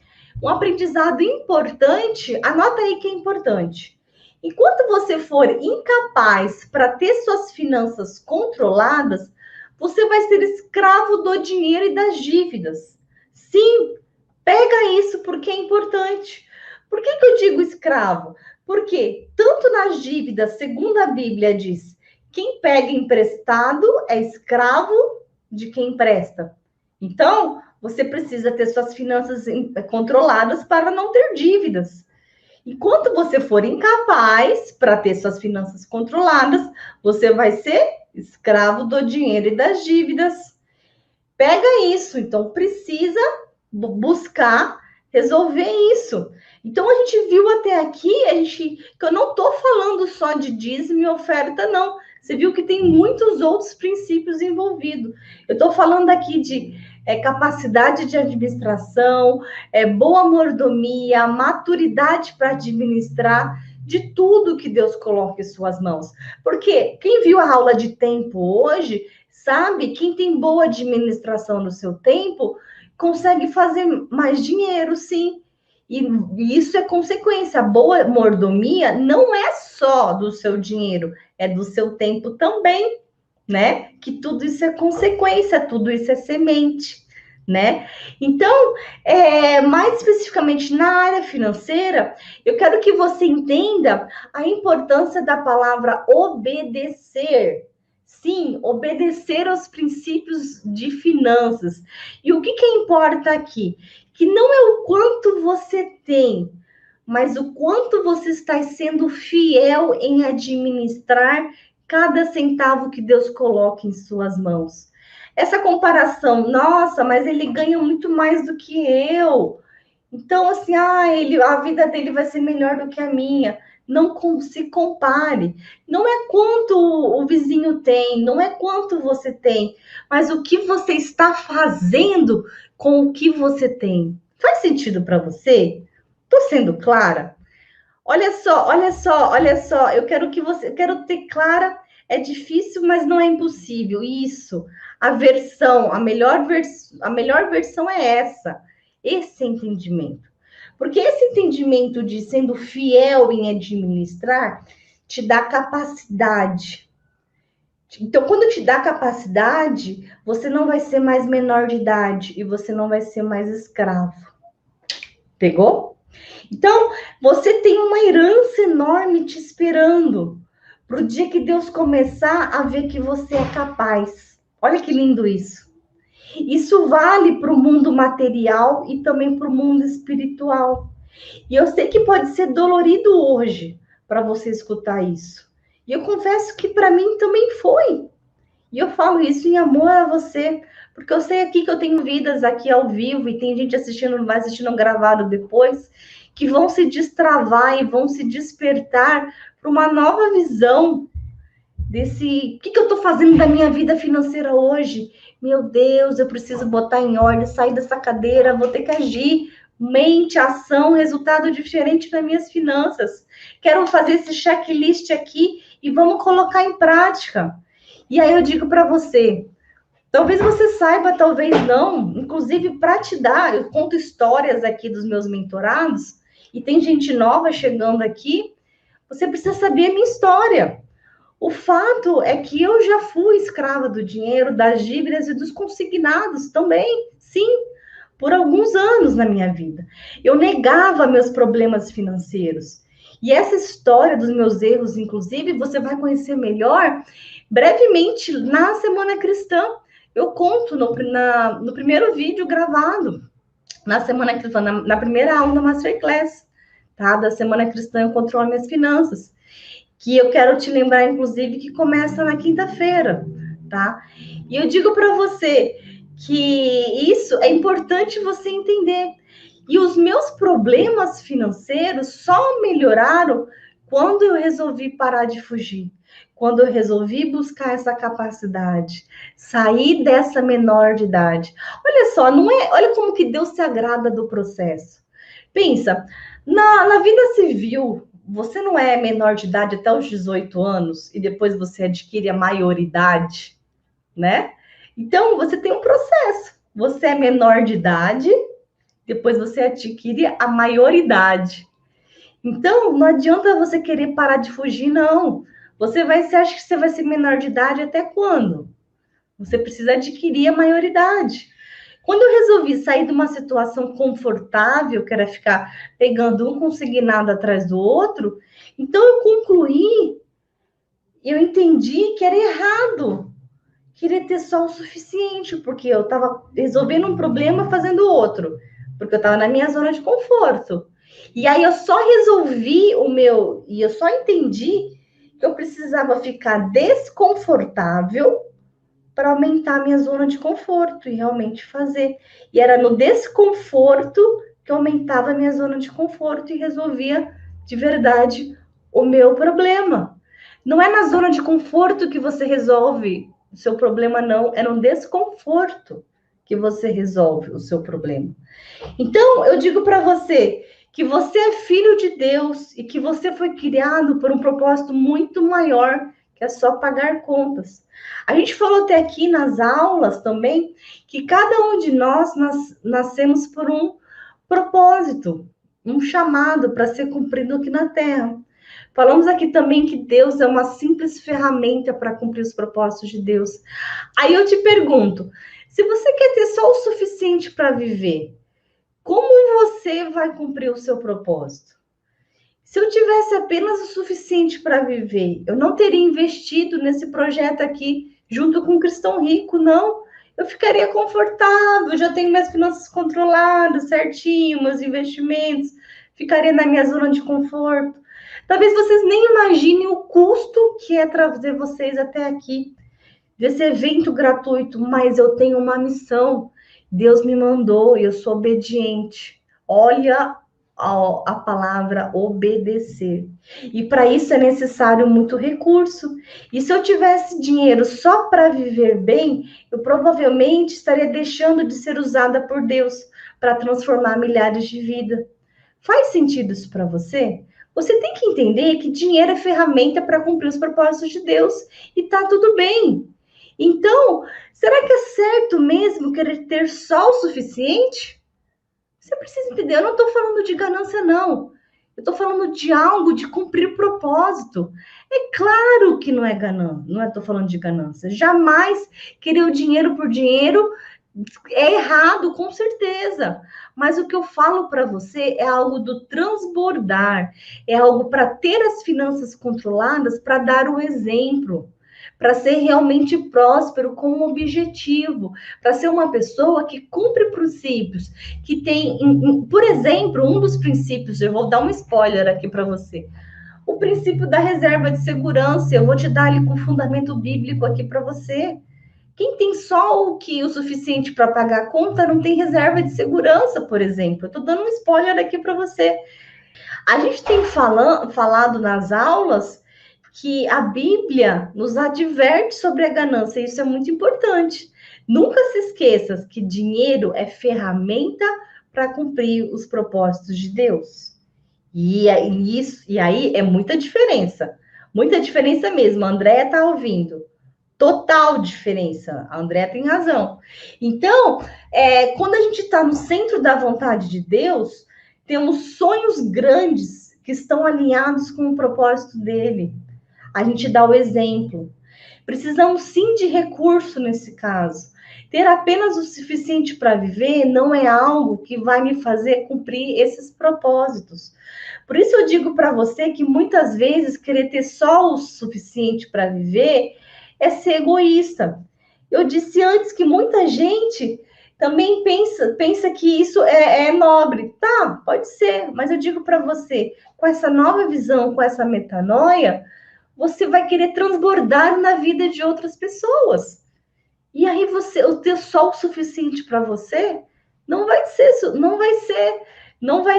um aprendizado importante, anota aí que é importante. Enquanto você for incapaz para ter suas finanças controladas, você vai ser escravo do dinheiro e das dívidas. Sim, pega isso porque é importante. Por que eu digo escravo? Porque tanto nas dívidas, segundo a Bíblia diz, quem pega emprestado é escravo de quem empresta. Então, você precisa ter suas finanças controladas para não ter dívidas. Enquanto você for incapaz para ter suas finanças controladas, você vai ser escravo do dinheiro e das dívidas. Pega isso, então precisa buscar resolver isso. Então, a gente viu até aqui, que eu não estou falando só de dízimo e oferta, não. Você viu que tem muitos outros princípios envolvidos. Eu estou falando aqui de capacidade de administração, boa mordomia, maturidade para administrar, de tudo que Deus coloca em suas mãos. Porque quem viu a aula de tempo hoje, sabe, quem tem boa administração no seu tempo, consegue fazer mais dinheiro, sim. E isso é consequência. A boa mordomia não é só do seu dinheiro, é do seu tempo também. né? Que tudo isso é consequência, tudo isso é semente, né? Então, mais especificamente na área financeira, eu quero que você entenda a importância da palavra obedecer. Sim, obedecer aos princípios de finanças. E o que importa aqui? Que não é o quanto você tem, mas o quanto você está sendo fiel em administrar cada centavo que Deus coloca em suas mãos. Essa comparação, nossa, mas ele ganha muito mais do que eu. Então, assim, a vida dele vai ser melhor do que a minha. Não se compare. Não é quanto o vizinho tem, não é quanto você tem, mas o que você está fazendo com o que você tem. Faz sentido para você? Estou sendo clara? Olha só. Eu quero ter clara. É difícil, mas não é impossível. Isso. A melhor versão é essa. Esse entendimento. Porque esse entendimento de sendo fiel em administrar te dá capacidade. Então, quando te dá capacidade, você não vai ser mais menor de idade e você não vai ser mais escravo. Pegou? Então, você tem uma herança enorme te esperando para o dia que Deus começar a ver que você é capaz. Olha que lindo isso. Isso vale para o mundo material e também para o mundo espiritual. E eu sei que pode ser dolorido hoje para você escutar isso. E eu confesso que para mim também foi. E eu falo isso em amor a você, porque eu sei aqui que eu tenho vidas aqui ao vivo e tem gente vai assistindo gravado depois, que vão se destravar e vão se despertar para uma nova visão desse... O que eu estou fazendo da minha vida financeira hoje? Meu Deus, eu preciso botar em ordem, sair dessa cadeira, vou ter que agir. Mente, ação, resultado diferente nas minhas finanças. Quero fazer esse checklist aqui e vamos colocar em prática. E aí eu digo para você, talvez você saiba, talvez não, inclusive para te dar, eu conto histórias aqui dos meus mentorados, e tem gente nova chegando aqui, você precisa saber a minha história. O fato é que eu já fui escrava do dinheiro, das dívidas e dos consignados também, sim, por alguns anos na minha vida. Eu negava meus problemas financeiros. E essa história dos meus erros, inclusive, você vai conhecer melhor brevemente na Semana Cristã. Eu conto no primeiro vídeo gravado, na Semana Cristã, na primeira aula da Masterclass, tá? Da Semana Cristã, eu controlo minhas finanças. Que eu quero te lembrar, inclusive, que começa na quinta-feira, tá? E eu digo para você que isso é importante você entender. E os meus problemas financeiros só melhoraram quando eu resolvi parar de fugir, quando eu resolvi buscar essa capacidade, sair dessa menor de idade. Olha só, olha como que Deus se agrada do processo. Pensa, na vida civil, você não é menor de idade até os 18 anos e depois você adquire a maioridade, né? Então, você tem um processo. Você é menor de idade, depois você adquire a maioridade. Então, não adianta você querer parar de fugir, não. Você acha que você vai ser menor de idade até quando? Você precisa adquirir a maioridade. Quando eu resolvi sair de uma situação confortável, que era ficar pegando um consignado atrás do outro, então eu concluí, eu entendi que era errado querer ter só o suficiente, porque eu estava resolvendo um problema fazendo outro, porque eu estava na minha zona de conforto. E aí eu só resolvi e eu só entendi que eu precisava ficar desconfortável para aumentar a minha zona de conforto e realmente fazer. E era no desconforto que eu aumentava a minha zona de conforto e resolvia de verdade o meu problema. Não é na zona de conforto que você resolve o seu problema, não. É no desconforto que você resolve o seu problema. Então, eu digo para você que você é filho de Deus e que você foi criado por um propósito muito maior, que é só pagar contas. A gente falou até aqui nas aulas também que cada um de nós nascemos por um propósito, um chamado para ser cumprido aqui na Terra. Falamos aqui também que Deus é uma simples ferramenta para cumprir os propósitos de Deus. Aí eu te pergunto, se você quer ter só o suficiente para viver, como você vai cumprir o seu propósito? Se eu tivesse apenas o suficiente para viver, eu não teria investido nesse projeto aqui junto com o Cristão Rico, não. Eu ficaria confortável, já tenho minhas finanças controladas, certinho, meus investimentos, ficaria na minha zona de conforto. Talvez vocês nem imaginem o custo que é trazer vocês até aqui, desse evento gratuito, mas eu tenho uma missão. Deus me mandou e eu sou obediente. Olha a palavra obedecer. E para isso é necessário muito recurso. E se eu tivesse dinheiro só para viver bem, eu provavelmente estaria deixando de ser usada por Deus para transformar milhares de vidas. Faz sentido isso para você? Você tem que entender que dinheiro é ferramenta para cumprir os propósitos de Deus e tá tudo bem. Então, será que é certo mesmo querer ter só o suficiente? Você precisa entender, eu não estou falando de ganância, não. Eu estou falando de algo, de cumprir propósito. É claro que não é ganância, não estou falando de ganância. Jamais querer o dinheiro por dinheiro é errado, com certeza. Mas o que eu falo para você é algo do transbordar, é algo para ter as finanças controladas, para dar o exemplo, para ser realmente próspero com um objetivo, para ser uma pessoa que cumpre princípios, que tem, por exemplo, um dos princípios, eu vou dar um spoiler aqui para você, o princípio da reserva de segurança, eu vou te dar ali com fundamento bíblico aqui para você. Quem tem só o suficiente para pagar a conta não tem reserva de segurança, por exemplo. Eu estou dando um spoiler aqui para você. A gente tem falado nas aulas que a Bíblia nos adverte sobre a ganância, e isso é muito importante. Nunca se esqueça que dinheiro é ferramenta para cumprir os propósitos de Deus. E aí é muita diferença mesmo. A Andréia está ouvindo. Total diferença. A Andréia tem razão. Então, quando a gente está no centro da vontade de Deus, temos sonhos grandes que estão alinhados com o propósito dele. A gente dá o exemplo. Precisamos sim de recurso nesse caso. Ter apenas o suficiente para viver não é algo que vai me fazer cumprir esses propósitos. Por isso eu digo para você que muitas vezes querer ter só o suficiente para viver é ser egoísta. Eu disse antes que muita gente também pensa que isso é nobre. Tá, pode ser, mas eu digo para você, com essa nova visão, com essa metanoia, você vai querer transbordar na vida de outras pessoas. E aí o ter só o suficiente para você não vai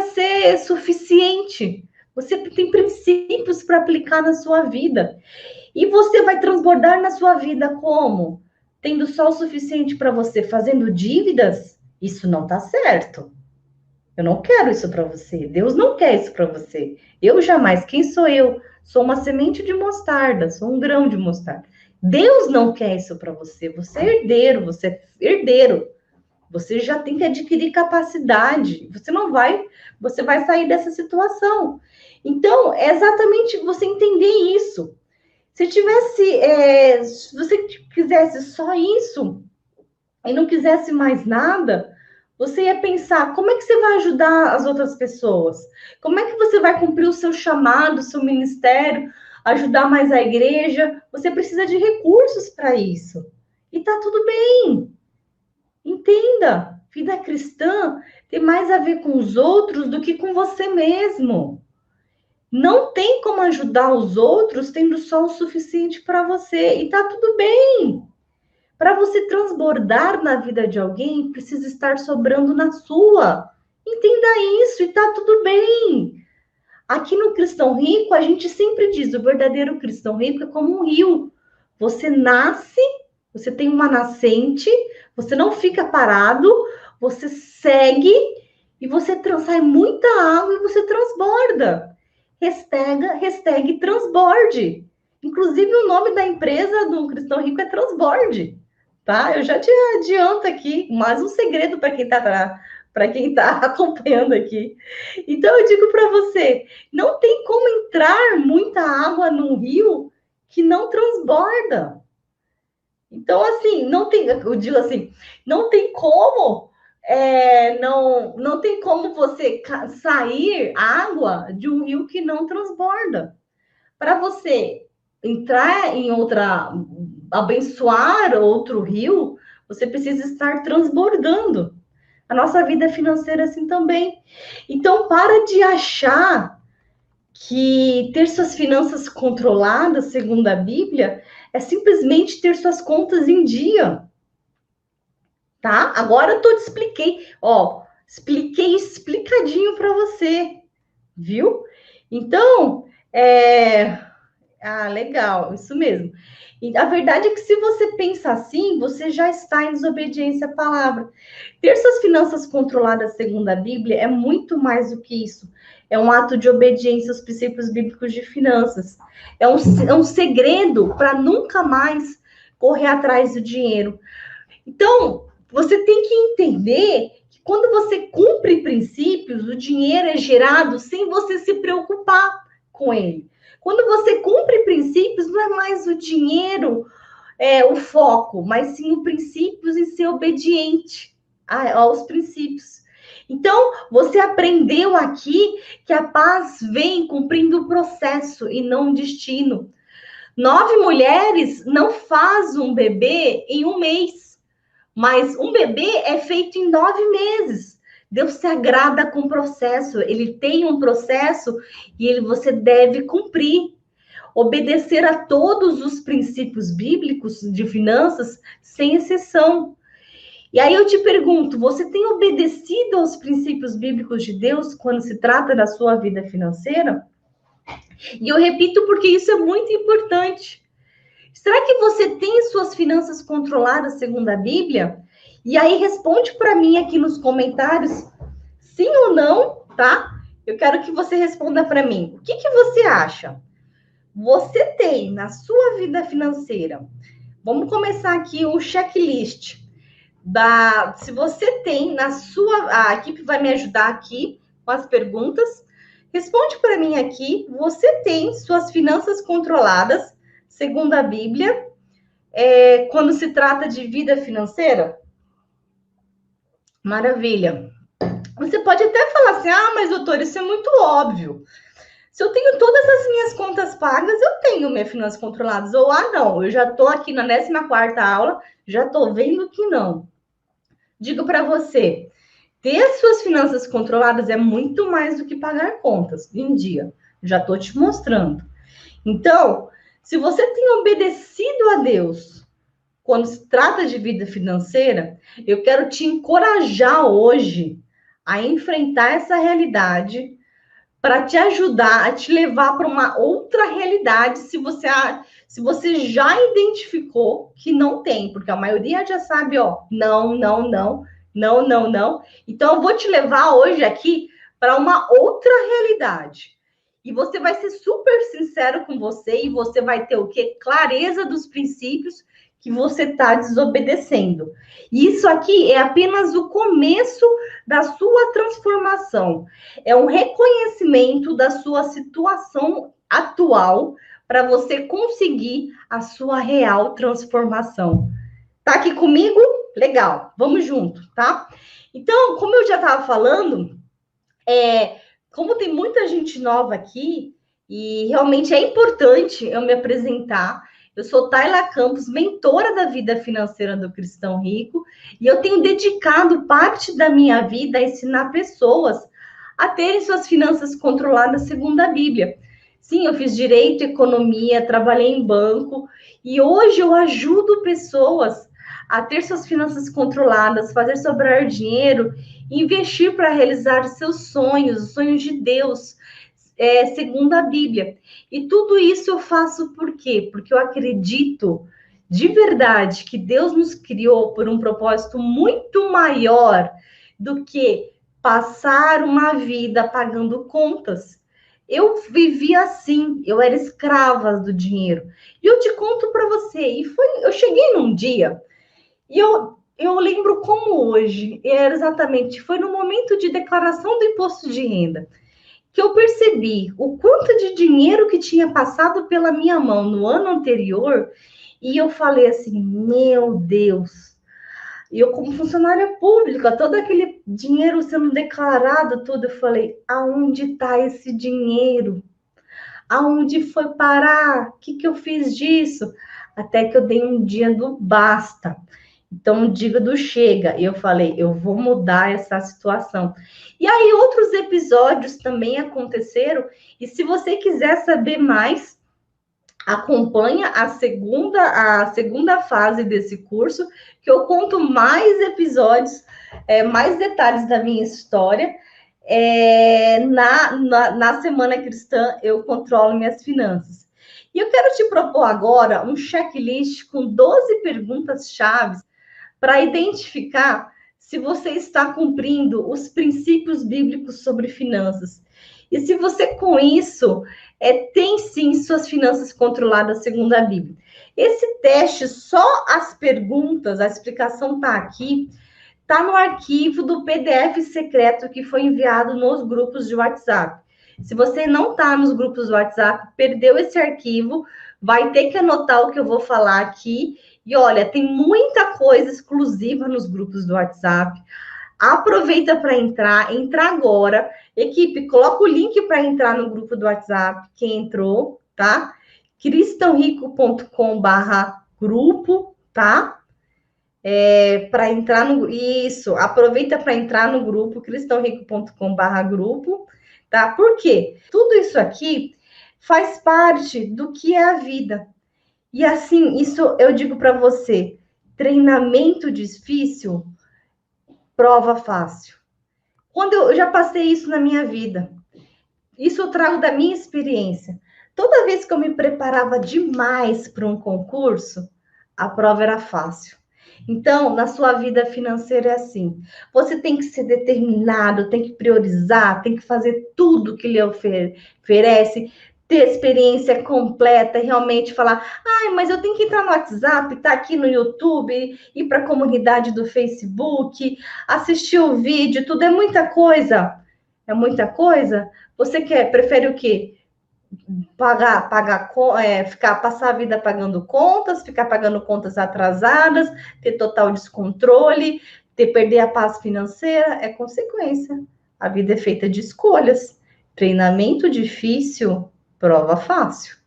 ser suficiente. Você tem princípios para aplicar na sua vida. E você vai transbordar na sua vida como? Tendo só o suficiente para você, fazendo dívidas? Isso não está certo. Eu não quero isso para você. Deus não quer isso para você. Eu jamais. Quem sou eu? Sou uma semente de mostarda, sou um grão de mostarda. Deus não quer isso para você. Você é herdeiro, Você já tem que adquirir capacidade. Você vai sair dessa situação. Então, é exatamente você entender isso. Se você quisesse só isso e não quisesse mais nada, você ia pensar, como é que você vai ajudar as outras pessoas? Como é que você vai cumprir o seu chamado, o seu ministério, ajudar mais a igreja? Você precisa de recursos para isso. E tá tudo bem. Entenda, vida cristã tem mais a ver com os outros do que com você mesmo. Não tem como ajudar os outros tendo só o suficiente para você. E tá tudo bem. Para você transbordar na vida de alguém, precisa estar sobrando na sua. Entenda isso e tá tudo bem. Aqui no Cristão Rico, a gente sempre diz, o verdadeiro cristão rico é como um rio. Você nasce, você tem uma nascente, você não fica parado, você segue e você sai muita água e você transborda. Hashtag transborde. Inclusive, o nome da empresa do Cristão Rico é Transborde. Tá? Eu já te adianto aqui, mais um segredo para quem está para quem está acompanhando aqui. Então, eu digo para você, não tem como entrar muita água num rio que não transborda. Então, assim, não tem, eu digo assim, não tem como, não tem como você sair água de um rio que não transborda. Para você entrar em abençoar outro rio, você precisa estar transbordando. A nossa vida financeira é assim também. Então, para de achar que ter suas finanças controladas, segundo a Bíblia, é simplesmente ter suas contas em dia. Tá? Agora eu te expliquei. Expliquei explicadinho para você. Viu? Então, legal, isso mesmo. E a verdade é que se você pensa assim, você já está em desobediência à palavra. Ter suas finanças controladas segundo a Bíblia é muito mais do que isso. É um ato de obediência aos princípios bíblicos de finanças. É um segredo para nunca mais correr atrás do dinheiro. Então, você tem que entender que quando você cumpre princípios, o dinheiro é gerado sem você se preocupar com ele. Quando você cumpre princípios, não é mais o dinheiro o foco, mas sim os princípios e ser obediente aos princípios. Então, você aprendeu aqui que a paz vem cumprindo o processo e não o destino. 9 mulheres não fazem um bebê em um mês, mas um bebê é feito em 9 meses. Deus se agrada com o processo, ele tem um processo e você deve cumprir. Obedecer a todos os princípios bíblicos de finanças, sem exceção. E aí eu te pergunto, você tem obedecido aos princípios bíblicos de Deus quando se trata da sua vida financeira? E eu repito porque isso é muito importante. Será que você tem suas finanças controladas segundo a Bíblia? E aí responde para mim aqui nos comentários, sim ou não, tá? Eu quero que você responda para mim. O que você acha? Você tem na sua vida financeira? Vamos começar aqui o checklist. Se você tem na sua... A equipe vai me ajudar aqui com as perguntas. Responde para mim aqui. Você tem suas finanças controladas, segundo a Bíblia, quando se trata de vida financeira? Maravilha. Você pode até falar assim, mas doutor, isso é muito óbvio. Se eu tenho todas as minhas contas pagas, eu tenho minhas finanças controladas. Ou, não, eu já estou aqui na 14ª aula, já estou vendo que não. Digo para você, ter as suas finanças controladas é muito mais do que pagar contas em dia. Já estou te mostrando. Então, se você tem obedecido a Deus quando se trata de vida financeira, eu quero te encorajar hoje a enfrentar essa realidade para te ajudar a te levar para uma outra realidade se você já identificou que não tem, porque a maioria já sabe, não. Então, eu vou te levar hoje aqui para uma outra realidade. E você vai ser super sincero com você e você vai ter o quê? Clareza dos princípios que você está desobedecendo. E isso aqui é apenas o começo da sua transformação. É um reconhecimento da sua situação atual para você conseguir a sua real transformação. Tá aqui comigo? Legal, vamos junto, tá? Então, como eu já estava falando, como tem muita gente nova aqui, e realmente é importante eu me apresentar. Eu sou Tayla Campos, mentora da vida financeira do Cristão Rico, e eu tenho dedicado parte da minha vida a ensinar pessoas a terem suas finanças controladas segundo a Bíblia. Sim, eu fiz direito, economia, trabalhei em banco, e hoje eu ajudo pessoas a ter suas finanças controladas, fazer sobrar dinheiro, investir para realizar seus sonhos, os sonhos de Deus, segundo a Bíblia. E tudo isso eu faço por quê? Porque eu acredito de verdade que Deus nos criou por um propósito muito maior do que passar uma vida pagando contas. Eu vivia assim, eu era escrava do dinheiro. E eu te conto para você, eu cheguei num dia e eu eu lembro como hoje, era exatamente, foi no momento de declaração do imposto de renda, que eu percebi o quanto de dinheiro que tinha passado pela minha mão no ano anterior, e eu falei assim, meu Deus, eu como funcionária pública, todo aquele dinheiro sendo declarado, tudo, eu falei, aonde está esse dinheiro? Aonde foi parar? O que eu fiz disso? Até que eu dei um dia do basta. Então, um dia do chega. E eu falei, eu vou mudar essa situação. E aí, outros episódios também aconteceram. E se você quiser saber mais, acompanha a segunda fase desse curso, que eu conto mais episódios, mais detalhes da minha história. Na Semana Cristã, eu controlo minhas finanças. E eu quero te propor agora um checklist com 12 perguntas-chave para identificar se você está cumprindo os princípios bíblicos sobre finanças. E se você, com isso, tem sim suas finanças controladas segundo a Bíblia. Esse teste, só as perguntas, a explicação está aqui, está no arquivo do PDF secreto que foi enviado nos grupos de WhatsApp. Se você não está nos grupos do WhatsApp, perdeu esse arquivo, vai ter que anotar o que eu vou falar aqui. E olha, tem muita coisa exclusiva nos grupos do WhatsApp. Aproveita para entra agora. Equipe, coloca o link para entrar no grupo do WhatsApp, quem entrou, tá? cristãorico.com/grupo, tá? Para entrar no... Isso, aproveita para entrar no grupo, cristãorico.com/grupo, tá? Por quê? Tudo isso aqui faz parte do que é a vida. E assim, isso eu digo para você, treinamento difícil, prova fácil. Quando eu já passei isso na minha vida, isso eu trago da minha experiência. Toda vez que eu me preparava demais para um concurso, a prova era fácil. Então, na sua vida financeira é assim. Você tem que ser determinado, tem que priorizar, tem que fazer tudo que lhe oferece, ter experiência completa, realmente falar, mas eu tenho que entrar no WhatsApp, tá aqui no YouTube, ir para a comunidade do Facebook, assistir o vídeo, tudo é muita coisa. É muita coisa? Você prefere o quê? Passar a vida pagando contas, ficar pagando contas atrasadas, ter total descontrole, perder a paz financeira, é consequência. A vida é feita de escolhas. Treinamento difícil, prova fácil.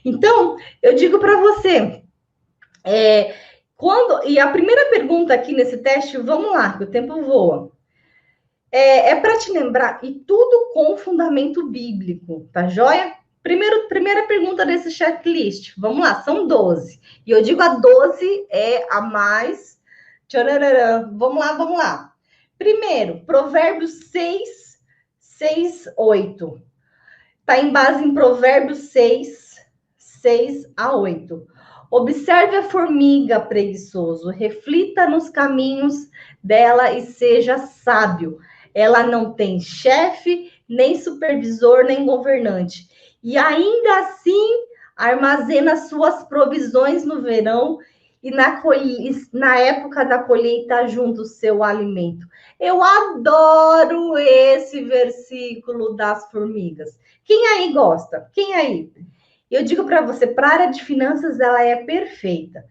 Então, eu digo para você, e a primeira pergunta aqui nesse teste, vamos lá, que o tempo voa. Para te lembrar, e tudo com fundamento bíblico, tá joia? Primeira pergunta desse checklist, vamos lá, são 12. E eu digo a 12 é a mais... Tchararã, vamos lá. Primeiro, Provérbios 6:8. Está em base em Provérbios 6:6-8. Observe a formiga, preguiçoso, reflita nos caminhos dela e seja sábio. Ela não tem chefe, nem supervisor, nem governante. E ainda assim, armazena suas provisões no verão e na época da colheita junto o seu alimento. Eu adoro esse versículo das formigas. Quem aí gosta? Quem aí? Eu digo para você, para a área de finanças, ela é perfeita.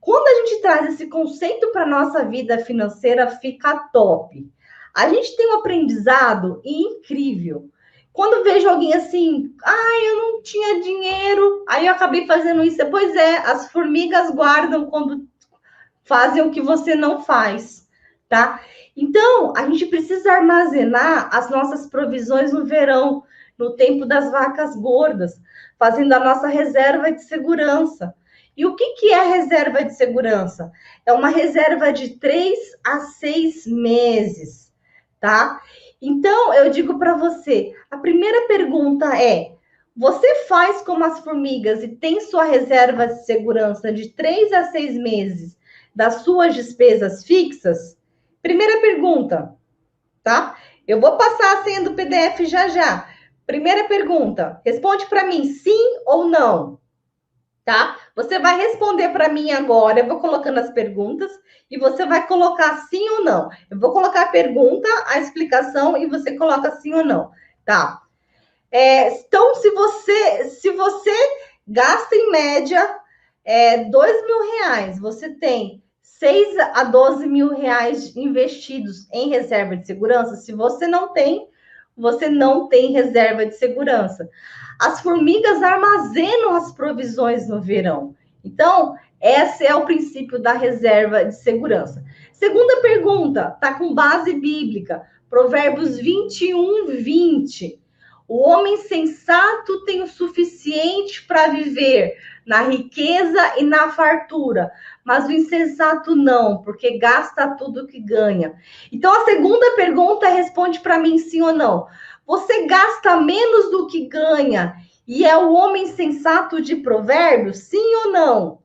Quando a gente traz esse conceito para a nossa vida financeira, fica top. A gente tem um aprendizado incrível. Quando vejo alguém assim, eu não tinha dinheiro, aí eu acabei fazendo isso. Pois é, as formigas guardam quando fazem o que você não faz, tá? Então, a gente precisa armazenar as nossas provisões no verão, no tempo das vacas gordas, fazendo a nossa reserva de segurança. E o que é a reserva de segurança? É uma reserva de 3 a 6 meses, tá? Então, eu digo para você, a primeira pergunta é, você faz como as formigas e tem sua reserva de segurança de 3 a 6 meses das suas despesas fixas? Primeira pergunta, tá? Eu vou passar a senha do PDF já. Primeira pergunta, responde para mim, sim ou não? tá? Você vai responder para mim agora, eu vou colocando as perguntas e você vai colocar sim ou não. Eu vou colocar a pergunta, a explicação e você coloca sim ou não, tá? Então, se você gasta em média R$2.000, você tem 6 a 12 mil reais investidos em reserva de segurança. Se você não tem reserva de segurança. As formigas armazenam as provisões no verão. Então, esse é o princípio da reserva de segurança. Segunda pergunta, está com base bíblica. Provérbios 21:20. O homem sensato tem o suficiente para viver na riqueza e na fartura, mas o insensato não, porque gasta tudo que ganha. Então, a segunda pergunta responde para mim sim ou não. Você gasta menos do que ganha e é o homem sensato de Provérbios? Sim ou não?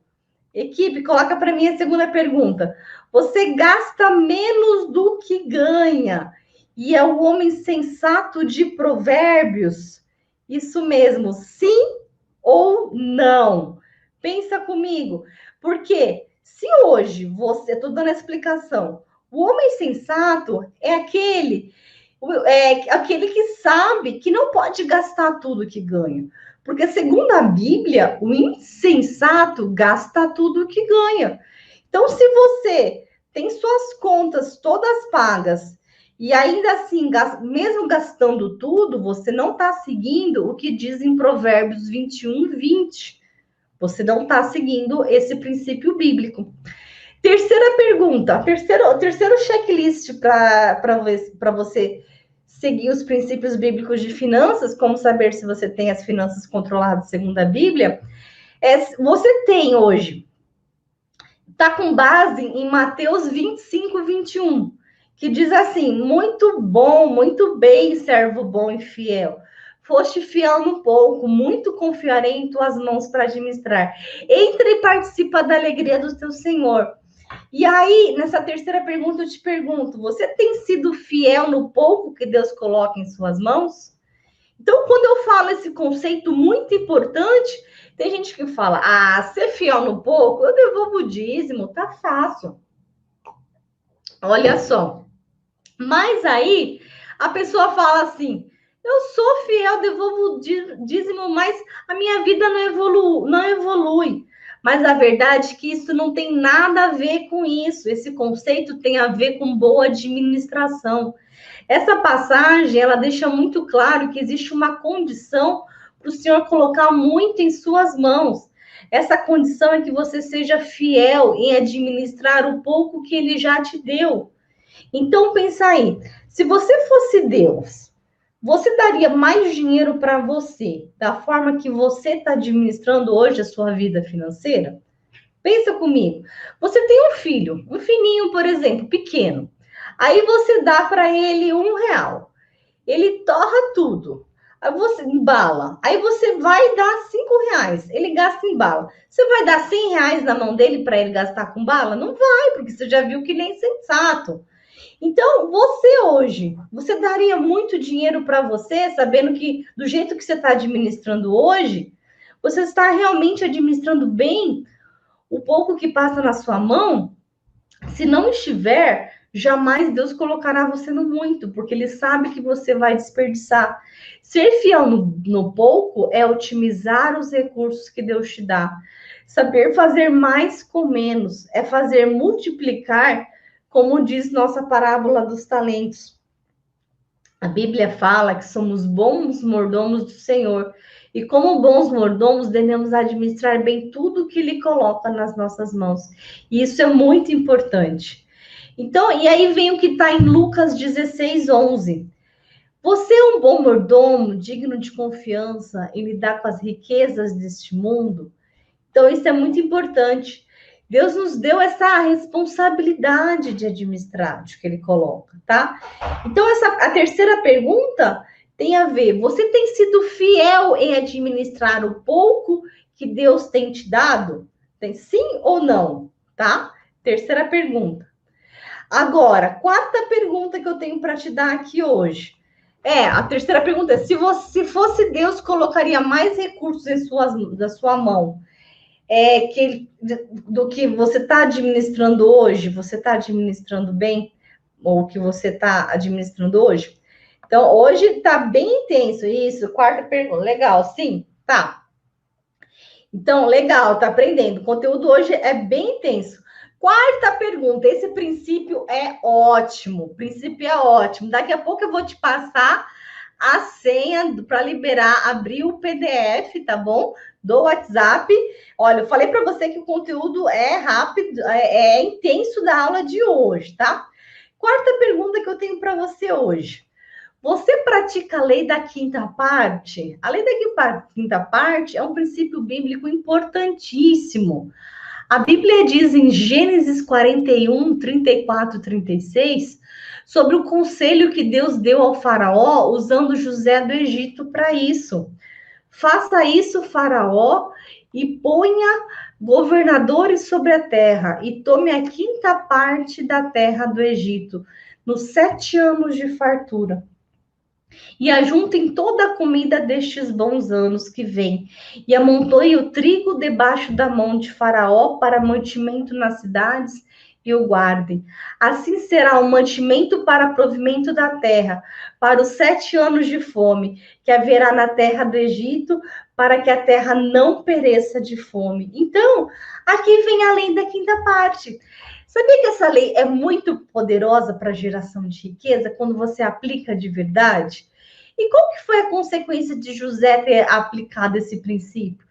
Equipe, coloca para mim a segunda pergunta. Você gasta menos do que ganha e é o homem sensato de Provérbios? Isso mesmo, sim ou não? Pensa comigo. Porque se hoje você, estou dando a explicação, o homem sensato é aquele que sabe que não pode gastar tudo que ganha. Porque, segundo a Bíblia, o insensato gasta tudo que ganha. Então, se você tem suas contas todas pagas e ainda assim, mesmo gastando tudo, você não está seguindo o que diz em Provérbios 21:20. Você não está seguindo esse princípio bíblico. Terceira pergunta, terceiro checklist para você seguir os princípios bíblicos de finanças, como saber se você tem as finanças controladas segundo a Bíblia, você tem hoje, está com base em Mateus 25:21, que diz assim: muito bom, muito bem, servo bom e fiel. Foste fiel no pouco, muito confiarei em tuas mãos para administrar. Entra e participa da alegria do teu Senhor. E aí, nessa terceira pergunta, eu te pergunto, você tem sido fiel no pouco que Deus coloca em suas mãos? Então, quando eu falo esse conceito muito importante, tem gente que fala, ser fiel no pouco, eu devolvo o dízimo, tá fácil. Olha só. Mas aí, a pessoa fala assim, eu sou fiel, devolvo o dízimo, mas a minha vida não evolui. Mas a verdade é que isso não tem nada a ver com isso. Esse conceito tem a ver com boa administração. Essa passagem, ela deixa muito claro que existe uma condição para o Senhor colocar muito em suas mãos. Essa condição é que você seja fiel em administrar o pouco que Ele já te deu. Então, pensa aí. Se você fosse Deus, você daria mais dinheiro para você, da forma que você está administrando hoje a sua vida financeira? Pensa comigo. Você tem um filho, um filhinho, por exemplo, pequeno. Aí você dá para ele R$1. Ele torra tudo. Aí você embala. Aí você vai dar R$5. Ele gasta em bala. Você vai dar R$100 na mão dele para ele gastar com bala? Não vai, porque você já viu que ele é insensato. Então, você hoje, você daria muito dinheiro para você, sabendo que do jeito que você está administrando hoje, você está realmente administrando bem o pouco que passa na sua mão? Se não estiver, jamais Deus colocará você no muito, porque Ele sabe que você vai desperdiçar. Ser fiel no pouco é otimizar os recursos que Deus te dá. Saber fazer mais com menos é fazer multiplicar, como diz nossa parábola dos talentos. A Bíblia fala que somos bons mordomos do Senhor. E como bons mordomos, devemos administrar bem tudo que Ele coloca nas nossas mãos. E isso é muito importante. Então, e aí vem o que está em Lucas 16:11. Você é um bom mordomo, digno de confiança em lidar com as riquezas deste mundo? Então, isso é muito importante. Deus nos deu essa responsabilidade de administrar o que Ele coloca, tá? Então, a terceira pergunta tem a ver, você tem sido fiel em administrar o pouco que Deus tem te dado? Tem sim ou não, tá? Terceira pergunta. Agora, quarta pergunta que eu tenho para te dar aqui hoje. A terceira pergunta é, se fosse Deus, colocaria mais recursos da sua mão? do que você está administrando hoje, você está administrando bem, ou que você está administrando hoje? Então, hoje está bem intenso isso. Quarta pergunta, legal, sim? Tá. Então, legal, tá aprendendo. O conteúdo hoje é bem intenso. Quarta pergunta, esse princípio é ótimo. O princípio é ótimo. Daqui a pouco eu vou te passar a senha para liberar, abrir o PDF, tá bom? Do WhatsApp. Olha, eu falei para você que o conteúdo é rápido, é intenso da aula de hoje, tá? Quarta pergunta que eu tenho para você hoje. Você pratica a lei da quinta parte? A lei da quinta parte é um princípio bíblico importantíssimo. A Bíblia diz em Gênesis 41, 34, 36, sobre o conselho que Deus deu ao faraó, usando José do Egito para isso. Faça isso, faraó, e ponha governadores sobre a terra, e tome a quinta parte da terra do Egito, nos 7 anos de fartura. E ajuntem toda a comida destes bons anos que vêm, e amontoe o trigo debaixo da mão de Faraó para mantimento nas cidades, e o guardem. Assim será o mantimento para provimento da terra, para os 7 anos de fome, que haverá na terra do Egito, para que a terra não pereça de fome. Então, aqui vem a lei da quinta parte. Sabia que essa lei é muito poderosa para a geração de riqueza quando você aplica de verdade? E qual que foi a consequência de José ter aplicado esse princípio?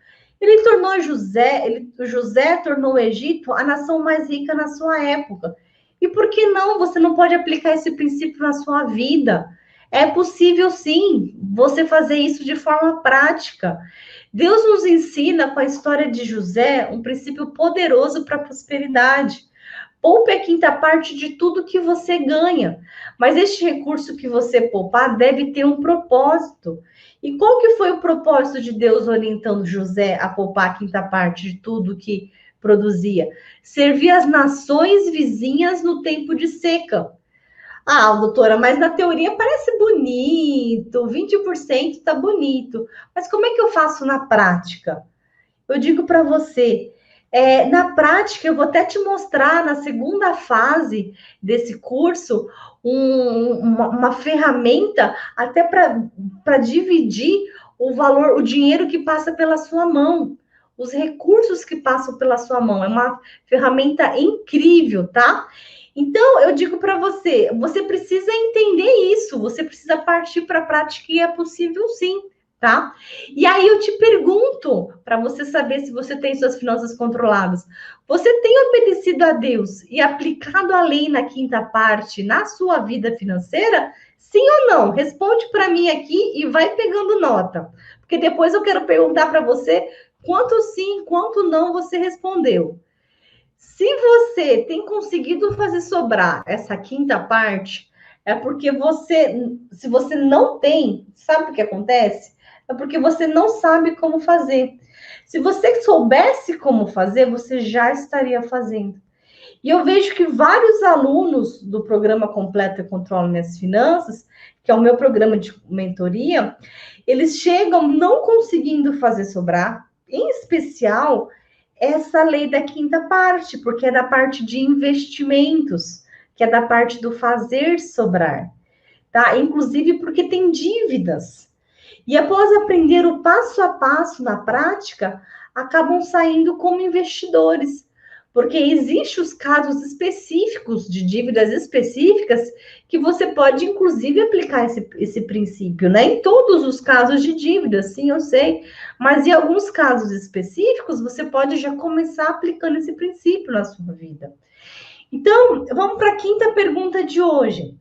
José tornou o Egito a nação mais rica na sua época. E por que não? Você não pode aplicar esse princípio na sua vida. É possível, sim, você fazer isso de forma prática. Deus nos ensina com a história de José um princípio poderoso para a prosperidade. Poupe a quinta parte de tudo que você ganha. Mas este recurso que você poupar deve ter um propósito. E qual que foi o propósito de Deus orientando José a poupar a quinta parte de tudo que produzia? Servir as nações vizinhas no tempo de seca. Ah, doutora, mas na teoria parece bonito, 20% tá bonito. Mas como é que eu faço na prática? Eu digo para você, na prática, eu vou até te mostrar na segunda fase desse curso uma ferramenta até para dividir o valor, o dinheiro que passa pela sua mão, os recursos que passam pela sua mão. É uma ferramenta incrível, tá? Então, eu digo para você, você precisa entender isso, você precisa partir para a prática e é possível sim. Tá? E aí eu te pergunto, para você saber se você tem suas finanças controladas, você tem obedecido a Deus e aplicado a lei na quinta parte na sua vida financeira? Sim ou não? Responde para mim aqui e vai pegando nota. Porque depois eu quero perguntar para você quanto sim, quanto não você respondeu. Se você tem conseguido fazer sobrar essa quinta parte, é porque se você não tem, sabe o que acontece? É porque você não sabe como fazer. Se você soubesse como fazer, você já estaria fazendo. E eu vejo que vários alunos do programa Completo e Controlo Minhas Finanças, que é o meu programa de mentoria, eles chegam não conseguindo fazer sobrar, em especial essa lei da quinta parte, porque é da parte de investimentos, que é da parte do fazer sobrar, tá? Inclusive porque tem dívidas. E após aprender o passo a passo na prática, acabam saindo como investidores. Porque existem os casos específicos, de dívidas específicas, que você pode, inclusive, aplicar esse princípio, né? Em todos os casos de dívidas, sim, eu sei. Mas em alguns casos específicos, você pode já começar aplicando esse princípio na sua vida. Então, vamos para a quinta pergunta de hoje.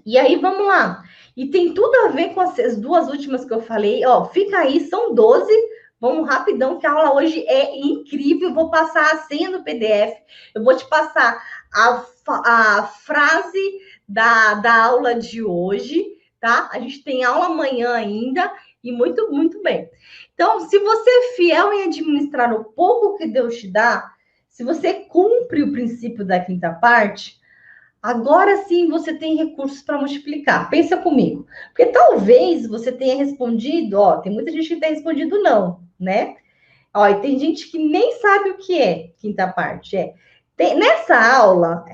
E aí, vamos lá. E tem tudo a ver com as duas últimas que eu falei. Ó, fica aí, são 12. Vamos rapidão, que a aula hoje é incrível. Eu vou passar a senha no PDF. Eu vou te passar a frase da aula de hoje, tá? A gente tem aula amanhã ainda. E muito, muito bem. Então, se você é fiel em administrar o pouco que Deus te dá, se você cumpre o princípio da quinta parte, agora sim você tem recursos para multiplicar. Pensa comigo. Porque talvez você tenha respondido, tem muita gente que tem respondido não, né? Ó, e tem gente que nem sabe o que é quinta parte. Nessa aula,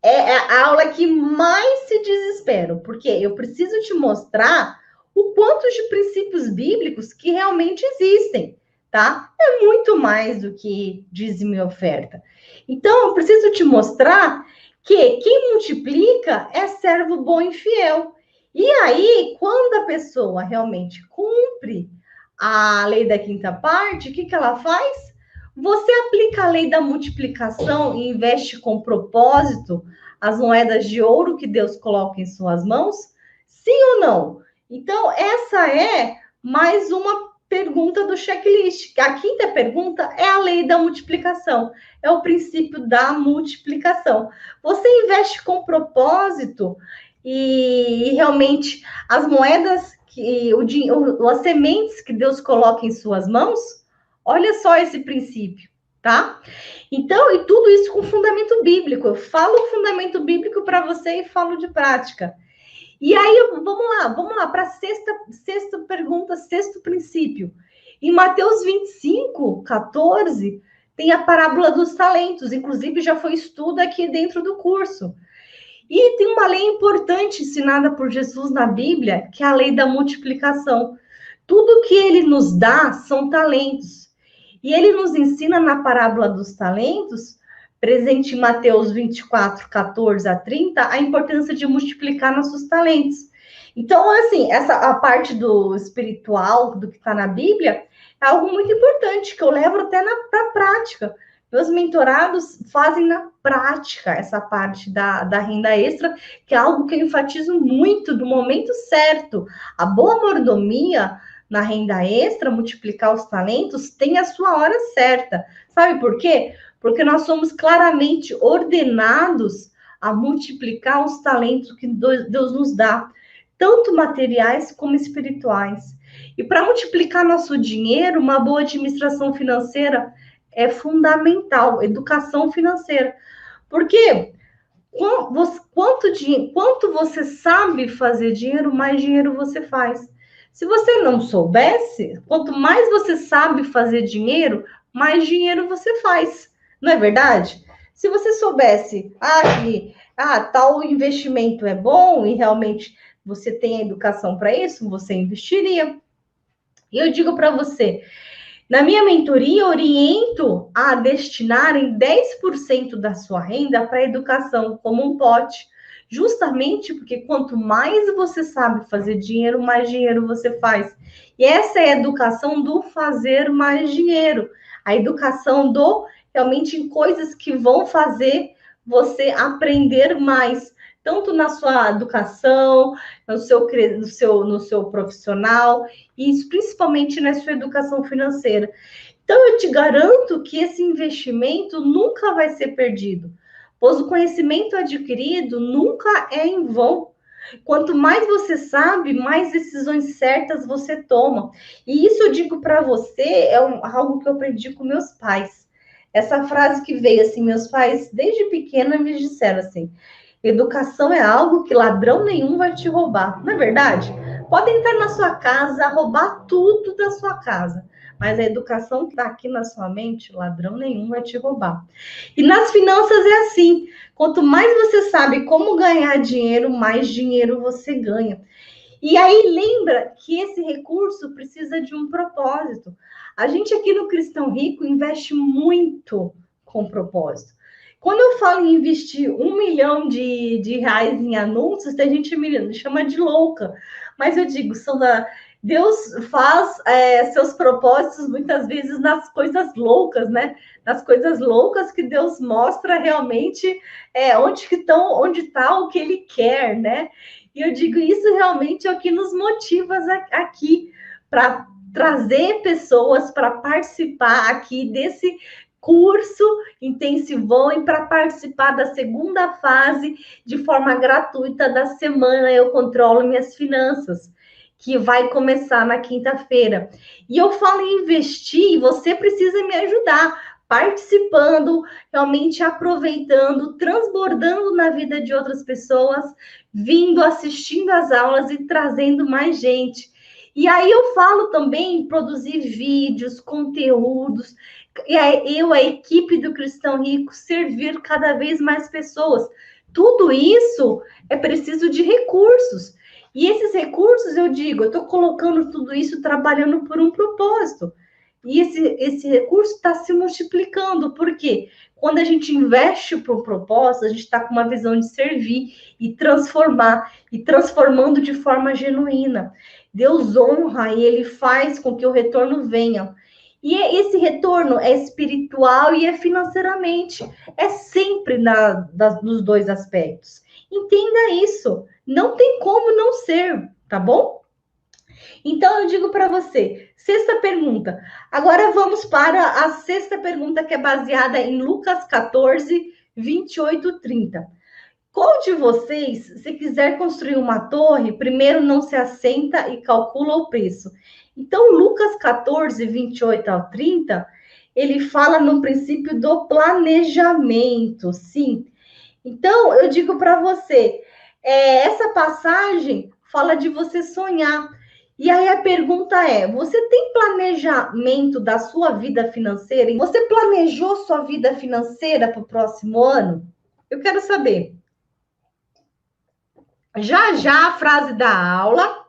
é a aula que mais se desespero, porque eu preciso te mostrar o quanto de princípios bíblicos que realmente existem, tá? É muito mais do que dízimo e oferta. Então, eu preciso te mostrar que quem multiplica é servo bom e fiel. E aí, quando a pessoa realmente cumpre a lei da quinta parte, o que ela faz? Você aplica a lei da multiplicação e investe com propósito as moedas de ouro que Deus coloca em suas mãos? Sim ou não? Então, essa é mais uma pergunta do checklist. A quinta pergunta é a lei da multiplicação. É o princípio da multiplicação. Você investe com propósito e realmente as moedas, as sementes que Deus coloca em suas mãos, olha só esse princípio, tá? Então, e tudo isso com fundamento bíblico. Eu falo o fundamento bíblico para você e falo de prática. E aí, vamos lá, para a sexta pergunta, sexto princípio. Em Mateus 25, 14, tem a parábola dos talentos. Inclusive, já foi estudo aqui dentro do curso. E tem uma lei importante ensinada por Jesus na Bíblia, que é a lei da multiplicação. Tudo que ele nos dá são talentos. E ele nos ensina na parábola dos talentos, presente em Mateus 24, 14 a 30, a importância de multiplicar nossos talentos. Então, assim, a parte do espiritual, do que está na Bíblia, é algo muito importante, que eu levo até para a prática. Meus mentorados fazem na prática essa parte da renda extra, que é algo que eu enfatizo muito do momento certo. A boa mordomia na renda extra, multiplicar os talentos, tem a sua hora certa. Sabe por quê? Porque nós somos claramente ordenados a multiplicar os talentos que Deus nos dá, tanto materiais como espirituais. E para multiplicar nosso dinheiro, uma boa administração financeira é fundamental, educação financeira. Porque quanto você sabe fazer dinheiro, mais dinheiro você faz. Se você não soubesse, quanto mais você sabe fazer dinheiro, mais dinheiro você faz. Não é verdade? Se você soubesse que tal investimento é bom e realmente você tem a educação para isso, você investiria. E eu digo para você, na minha mentoria, eu oriento a destinarem 10% da sua renda para a educação, como um pote. Justamente porque quanto mais você sabe fazer dinheiro, mais dinheiro você faz. E essa é a educação do fazer mais dinheiro. A educação realmente em coisas que vão fazer você aprender mais, tanto na sua educação, no seu profissional, e principalmente na sua educação financeira. Então, eu te garanto que esse investimento nunca vai ser perdido, pois o conhecimento adquirido nunca é em vão. Quanto mais você sabe, mais decisões certas você toma. E isso eu digo para você, algo que eu aprendi com meus pais. Essa frase que veio assim, meus pais, desde pequena, me disseram assim: educação é algo que ladrão nenhum vai te roubar. Não é verdade? Pode entrar na sua casa, roubar tudo da sua casa, mas a educação que está aqui na sua mente, ladrão nenhum vai te roubar. E nas finanças é assim. Quanto mais você sabe como ganhar dinheiro, mais dinheiro você ganha. E aí lembra que esse recurso precisa de um propósito. A gente aqui no Cristão Rico investe muito com propósito. Quando eu falo em investir 1 milhão de reais em anúncios, tem gente que me chama de louca. Mas eu digo, Deus faz seus propósitos muitas vezes nas coisas loucas, né? Nas coisas loucas que Deus mostra realmente onde está o que Ele quer, né? E eu digo, isso realmente é o que nos motiva aqui para trazer pessoas para participar aqui desse curso intensivão e para participar da segunda fase de forma gratuita da semana Eu Controlo Minhas Finanças, que vai começar na quinta-feira. E eu falo em investir, e você precisa me ajudar, participando, realmente aproveitando, transbordando na vida de outras pessoas, vindo, assistindo às aulas e trazendo mais gente. E aí eu falo também em produzir vídeos, conteúdos, e a equipe do Cristão Rico, servir cada vez mais pessoas. Tudo isso é preciso de recursos. E esses recursos, eu digo, eu estou colocando tudo isso trabalhando por um propósito. E esse recurso está se multiplicando. Por quê? Quando a gente investe por um propósito, a gente está com uma visão de servir e transformar, e transformando de forma genuína. Deus honra e Ele faz com que o retorno venha. E esse retorno é espiritual e é financeiramente. É sempre nos dois aspectos. Entenda isso. Não tem como não ser, tá bom? Então, eu digo para você, sexta pergunta. Agora vamos para a sexta pergunta, que é baseada em Lucas 14, 28, 30. Qual de vocês, se quiser construir uma torre, primeiro não se assenta e calcula o preço? Então, Lucas 14, 28 ao 30, ele fala no princípio do planejamento, sim. Então, eu digo para você, essa passagem fala de você sonhar. E aí a pergunta é, você tem planejamento da sua vida financeira? Você planejou sua vida financeira para o próximo ano? Eu quero saber. Já já a frase da aula.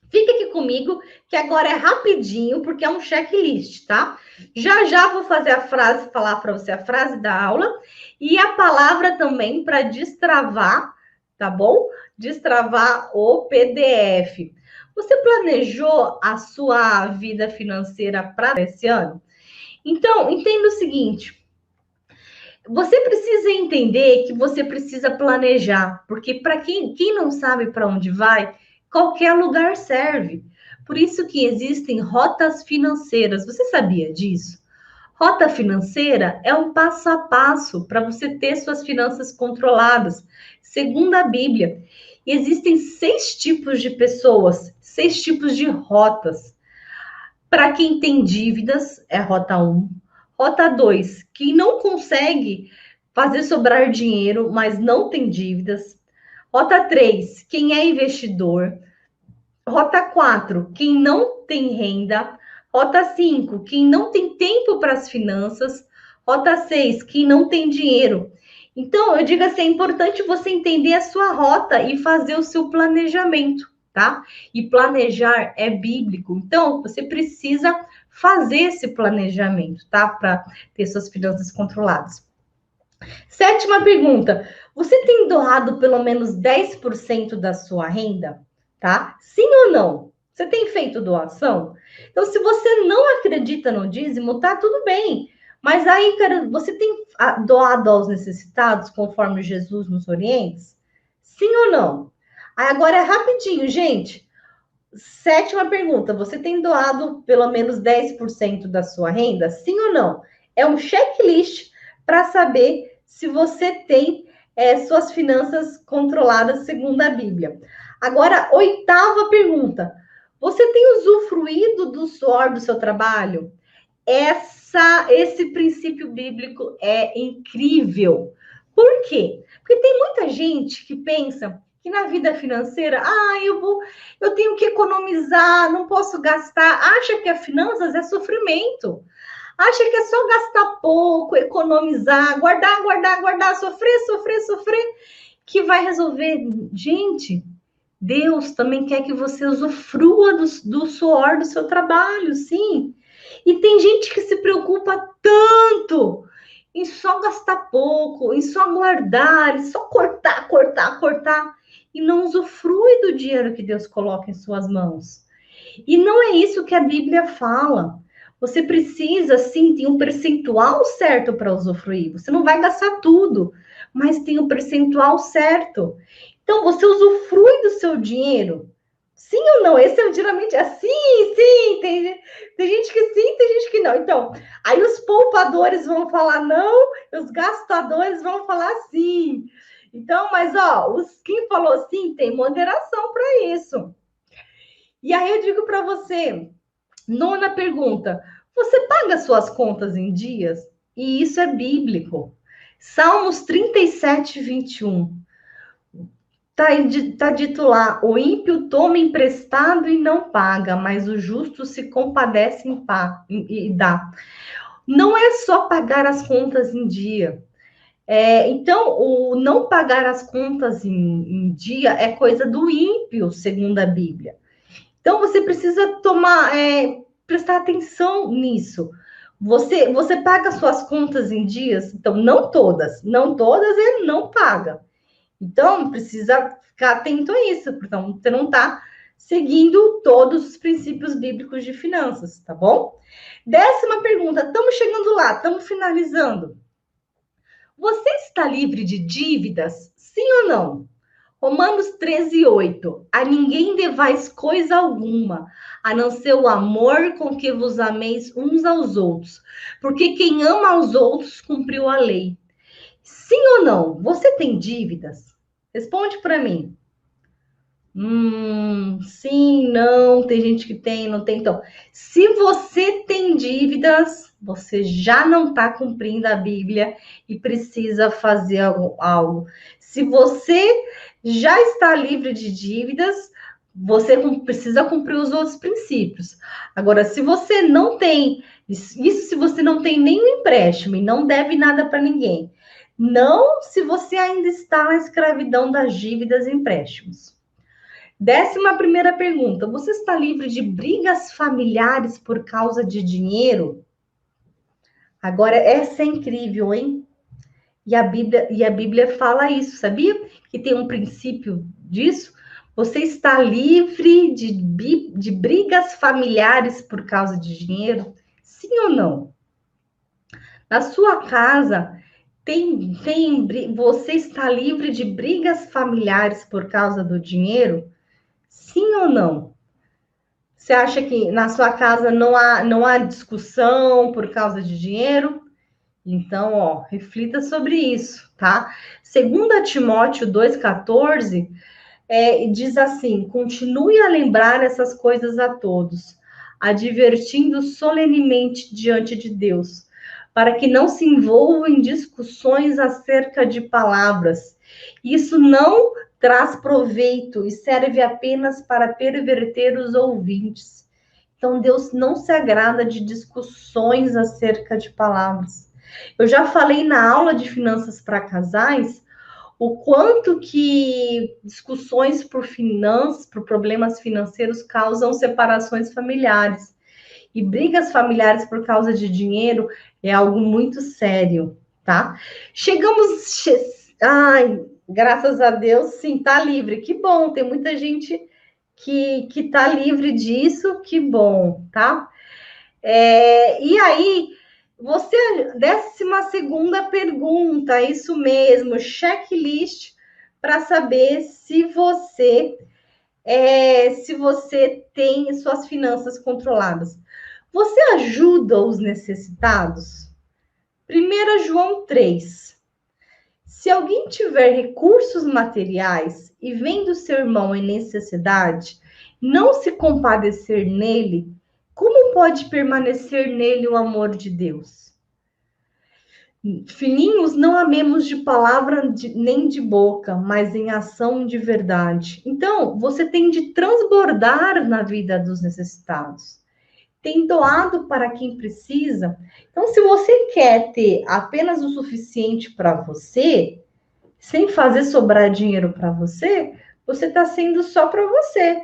Fica aqui comigo, que agora é rapidinho, porque é um checklist, tá? Já já vou fazer a frase, falar para você a frase da aula e a palavra também para destravar, tá bom? Destravar o PDF. Você planejou a sua vida financeira para esse ano? Então, entenda o seguinte. Você precisa entender que você precisa planejar, porque para quem não sabe para onde vai, qualquer lugar serve. Por isso que existem rotas financeiras. Você sabia disso? Rota financeira é um passo a passo para você ter suas finanças controladas, segundo a Bíblia. Existem 6 tipos de pessoas, 6 tipos de rotas. Para quem tem dívidas, é rota 1. Rota 2, quem não consegue fazer sobrar dinheiro, mas não tem dívidas. Rota 3, quem é investidor. Rota 4, quem não tem renda. Rota 5, quem não tem tempo para as finanças. Rota 6, quem não tem dinheiro. Então, eu digo assim, é importante você entender a sua rota e fazer o seu planejamento, tá? E planejar é bíblico. Então, você precisa fazer esse planejamento, tá? Para ter suas finanças controladas. Sétima pergunta. Você tem doado pelo menos 10% da sua renda? Tá? Sim ou não? Você tem feito doação? Então, se você não acredita no dízimo, tá tudo bem. Mas aí, cara, você tem doado aos necessitados, conforme Jesus nos orienta? Sim ou não? Aí, agora é rapidinho, gente. Sétima pergunta. Você tem doado pelo menos 10% da sua renda? Sim ou não? É um checklist para saber se você tem suas finanças controladas segundo a Bíblia. Agora, oitava pergunta. Você tem usufruído do suor do seu trabalho? Esse princípio bíblico é incrível. Por quê? Porque tem muita gente que pensa que na vida financeira, eu tenho que economizar, não posso gastar. Acha que a finanças é sofrimento. Acha que é só gastar pouco, economizar, guardar, sofrer, que vai resolver. Gente, Deus também quer que você usufrua do suor do seu trabalho, sim. E tem gente que se preocupa tanto em só gastar pouco, em só guardar, em só cortar, e não usufrui do dinheiro que Deus coloca em suas mãos. E não é isso que a Bíblia fala. Você precisa, sim, ter um percentual certo para usufruir. Você não vai gastar tudo, mas tem um percentual certo. Então, você usufrui do seu dinheiro? Sim ou não? Esse geralmente é sim. Tem gente que sim, tem gente que não. Então, aí os poupadores vão falar não, os gastadores vão falar sim. Então, mas, quem falou sim tem moderação para isso. E aí eu digo para você, nona pergunta, você paga suas contas em dias? E isso é bíblico. Salmos 37, 21. tá dito lá: o ímpio toma emprestado e não paga, mas o justo se compadece e dá. Não é só pagar as contas em dia. Então, o não pagar as contas em dia é coisa do ímpio, segundo a Bíblia. Então, você precisa prestar atenção nisso. Você paga suas contas em dias? Então, não todas ele não paga. Então, precisa ficar atento a isso. Então, você não está seguindo todos os princípios bíblicos de finanças, tá bom? 10ª pergunta, estamos chegando lá, estamos finalizando. Você está livre de dívidas? Sim ou não? Romanos 13:8. A ninguém devais coisa alguma, a não ser o amor com que vos ameis uns aos outros. Porque quem ama aos outros cumpriu a lei. Sim ou não? Você tem dívidas? Responde para mim. Sim, não. Tem gente que tem, não tem. Então, se você tem dívidas, você já não está cumprindo a Bíblia e precisa fazer algo. Se você já está livre de dívidas, você precisa cumprir os outros princípios. Agora, se você não tem, se você não tem nenhum empréstimo e não deve nada para ninguém, não se você ainda está na escravidão das dívidas e empréstimos. 11ª pergunta, você está livre de brigas familiares por causa de dinheiro? Agora, essa é incrível, hein? E a Bíblia fala isso, sabia? Que tem um princípio disso. Você está livre de brigas familiares por causa de dinheiro? Sim ou não? Na sua casa, você está livre de brigas familiares por causa do dinheiro? Sim ou não? Você acha que na sua casa não há discussão por causa de dinheiro? Então, reflita sobre isso, tá? 2 Timóteo 2,14 diz assim: continue a lembrar essas coisas a todos, advertindo solenemente diante de Deus, para que não se envolvam em discussões acerca de palavras. Isso não traz proveito e serve apenas para perverter os ouvintes. Então, Deus não se agrada de discussões acerca de palavras. Eu já falei na aula de finanças para casais o quanto que discussões por problemas financeiros causam separações familiares. E brigas familiares por causa de dinheiro é algo muito sério, tá? Graças a Deus, sim, tá livre. Que bom, tem muita gente que tá livre disso, que bom, tá? E aí, 12ª pergunta, isso mesmo, checklist para saber se você tem suas finanças controladas. Você ajuda os necessitados? 1 João 3. Se alguém tiver recursos materiais e vendo seu irmão em necessidade, não se compadecer nele, como pode permanecer nele o amor de Deus? Filhinhos, não amemos de palavra nem de boca, mas em ação de verdade. Então, você tem de transbordar na vida dos necessitados. Tem doado para quem precisa. Então, se você quer ter apenas o suficiente para você, sem fazer sobrar dinheiro para você está sendo só para você.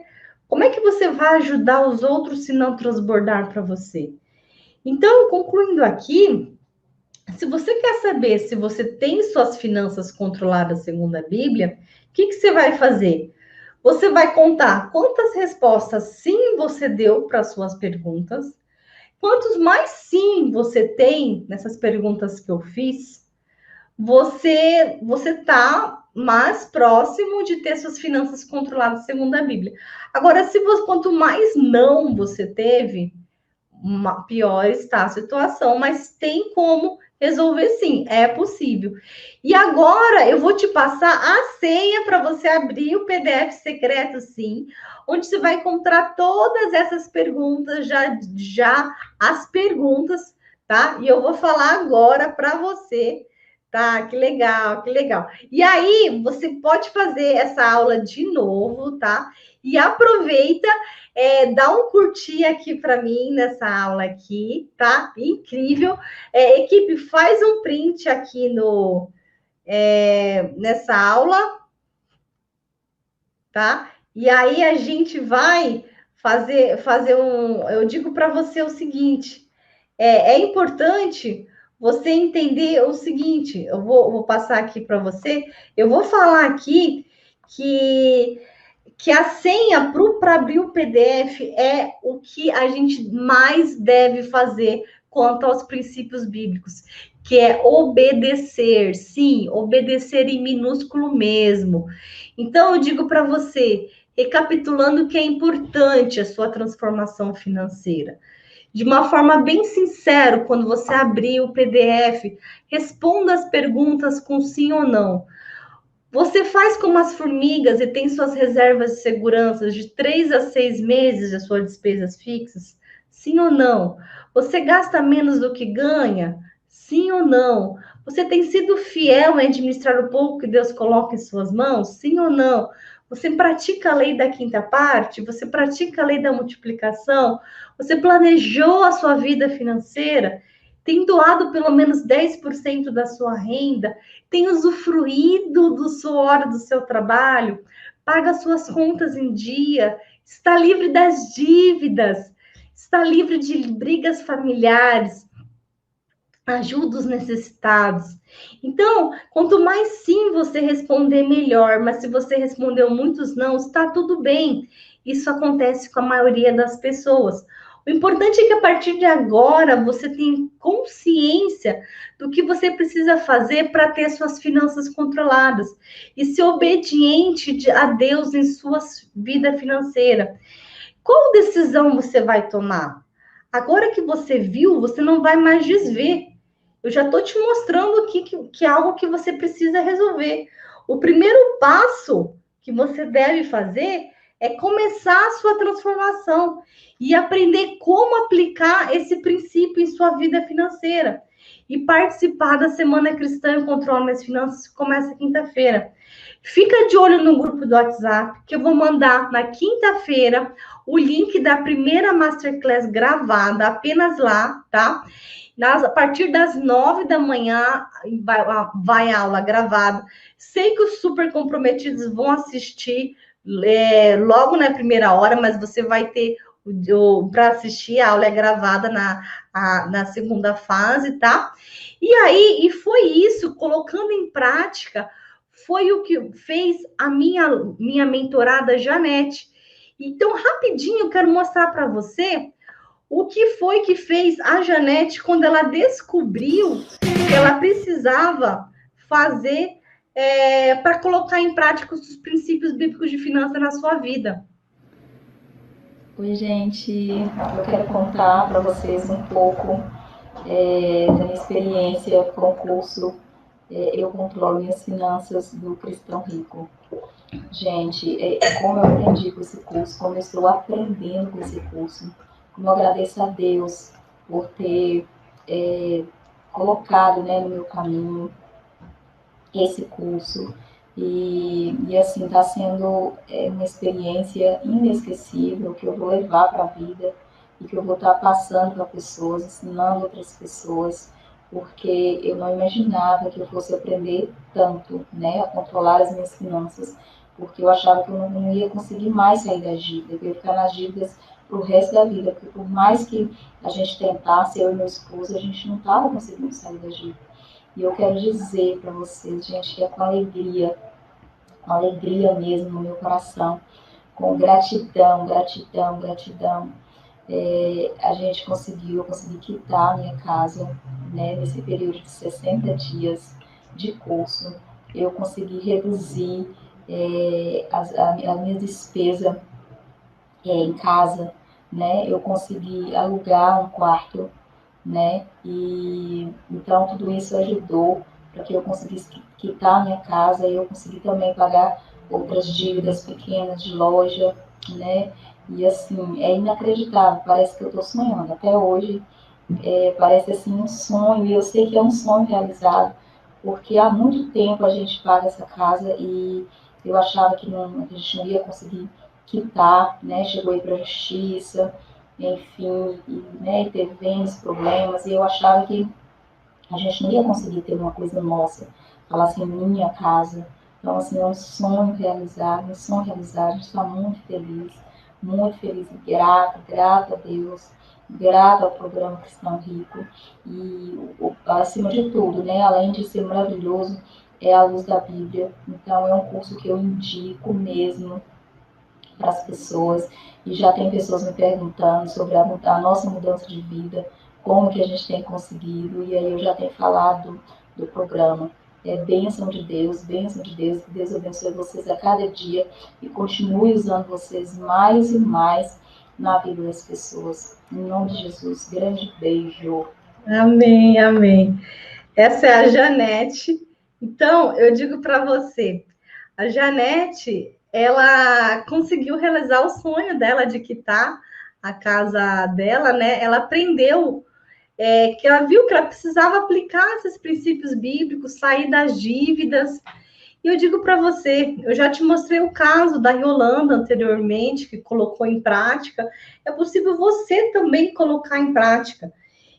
Como é que você vai ajudar os outros se não transbordar para você? Então, concluindo aqui, se você quer saber se você tem suas finanças controladas segundo a Bíblia, o que você vai fazer? Você vai contar quantas respostas sim você deu para as suas perguntas, quantos mais sim você tem nessas perguntas que eu fiz, você está mais próximo de ter suas finanças controladas segundo a Bíblia. Agora, quanto mais não você teve, pior está a situação, mas tem como resolver sim, é possível. E agora eu vou te passar a senha para você abrir o PDF secreto, sim, onde você vai encontrar todas essas perguntas, já as perguntas, tá? E eu vou falar agora para você, Tá, que legal, que legal. E aí, você pode fazer essa aula de novo, tá? E aproveita, dá um curtir aqui para mim nessa aula aqui, tá? Incrível. Equipe, faz um print aqui nessa aula, tá? E aí a gente vai fazer um. Eu digo para você o seguinte: é importante você entender o seguinte. Eu vou passar aqui para você. Eu vou falar aqui que a senha para abrir o PDF é o que a gente mais deve fazer quanto aos princípios bíblicos, que é obedecer, sim, obedecer em minúsculo mesmo. Então, eu digo para você, recapitulando que é importante a sua transformação financeira. De uma forma bem sincera, quando você abrir o PDF, responda as perguntas com sim ou não. Você faz como as formigas e tem suas reservas de segurança de 3 a 6 meses de suas despesas fixas? Sim ou não? Você gasta menos do que ganha? Sim ou não? Você tem sido fiel em administrar o pouco que Deus coloca em suas mãos? Sim ou não? Você pratica a lei da quinta parte? Você pratica a lei da multiplicação? Você planejou a sua vida financeira? Tem doado pelo menos 10% da sua renda? Tem usufruído do suor do seu trabalho? Paga suas contas em dia? Está livre das dívidas? Está livre de brigas familiares? Ajuda os necessitados. Então, quanto mais sim você responder, melhor. Mas se você respondeu muitos não, está tudo bem. Isso acontece com a maioria das pessoas. O importante é que a partir de agora você tenha consciência do que você precisa fazer para ter suas finanças controladas e ser obediente a Deus em sua vida financeira. Qual decisão você vai tomar? Agora que você viu, você não vai mais desver. Eu já estou te mostrando aqui que é algo que você precisa resolver. O primeiro passo que você deve fazer é começar a sua transformação e aprender como aplicar esse princípio em sua vida financeira. E participar da Semana Cristã e Controle das Finanças, que começa quinta-feira. Fica de olho no grupo do WhatsApp, que eu vou mandar na quinta-feira o link da primeira Masterclass gravada, apenas lá, tá? A partir das 9 da manhã vai a aula gravada. Sei que os super comprometidos vão assistir logo na primeira hora, mas você vai ter para assistir, a aula é gravada na segunda fase, tá? E foi isso, colocando em prática, foi o que fez a minha mentorada Janete. Então, rapidinho, eu quero mostrar para você o que foi que fez a Janete quando ela descobriu que ela precisava fazer para colocar em prática os princípios bíblicos de finanças na sua vida. Oi, gente. Eu quero contar para vocês um pouco da minha experiência com o curso Eu Controlo Minhas Finanças do Cristão Rico. Gente, como eu aprendi com esse curso, como eu estou aprendendo com esse curso, como eu agradeço a Deus por ter colocado, né, no meu caminho esse curso. E assim, está sendo uma experiência inesquecível que eu vou levar para a vida e que eu vou estar passando para pessoas, ensinando outras pessoas, porque eu não imaginava que eu fosse aprender tanto, né, a controlar as minhas finanças, porque eu achava que eu não ia conseguir mais sair das dívidas, que eu ia ficar nas dívidas para o resto da vida, porque por mais que a gente tentasse, eu e meu esposo, a gente não estava conseguindo sair das dívidas. E eu quero dizer para vocês, gente, que é com alegria mesmo no meu coração, com gratidão, eu consegui quitar a minha casa, né, nesse período de 60 dias de curso. Eu consegui reduzir a minha despesa em casa, né, eu consegui alugar um quarto, né, e então tudo isso ajudou para que eu conseguisse quitar a minha casa e eu consegui também pagar outras dívidas pequenas de loja, né, e assim, é inacreditável, parece que eu estou sonhando, até hoje parece assim um sonho, e eu sei que é um sonho realizado, porque há muito tempo a gente paga essa casa e eu achava que a gente não ia conseguir quitar, né? Chegou aí para a justiça, enfim, né, teve vários problemas, e eu achava que a gente não ia conseguir ter uma coisa nossa, falar assim, minha casa. Então, assim, é um sonho realizado, a gente está muito feliz e grata a Deus, grata ao programa Cristão Rico, e acima de tudo, né, além de ser maravilhoso, é a luz da Bíblia. Então, é um curso que eu indico mesmo para as pessoas, e já tem pessoas me perguntando sobre a nossa mudança de vida, como que a gente tem conseguido, e aí eu já tenho falado do programa. É bênção de Deus, que Deus abençoe vocês a cada dia e continue usando vocês mais e mais na vida das pessoas. Em nome de Jesus, grande beijo. Amém, amém. Essa é a Janete. Então, eu digo para você, a Janete, ela conseguiu realizar o sonho dela de quitar a casa dela, né? Ela aprendeu que ela viu que ela precisava aplicar esses princípios bíblicos, sair das dívidas. E eu digo para você, eu já te mostrei o caso da Yolanda anteriormente, que colocou em prática. É possível você também colocar em prática.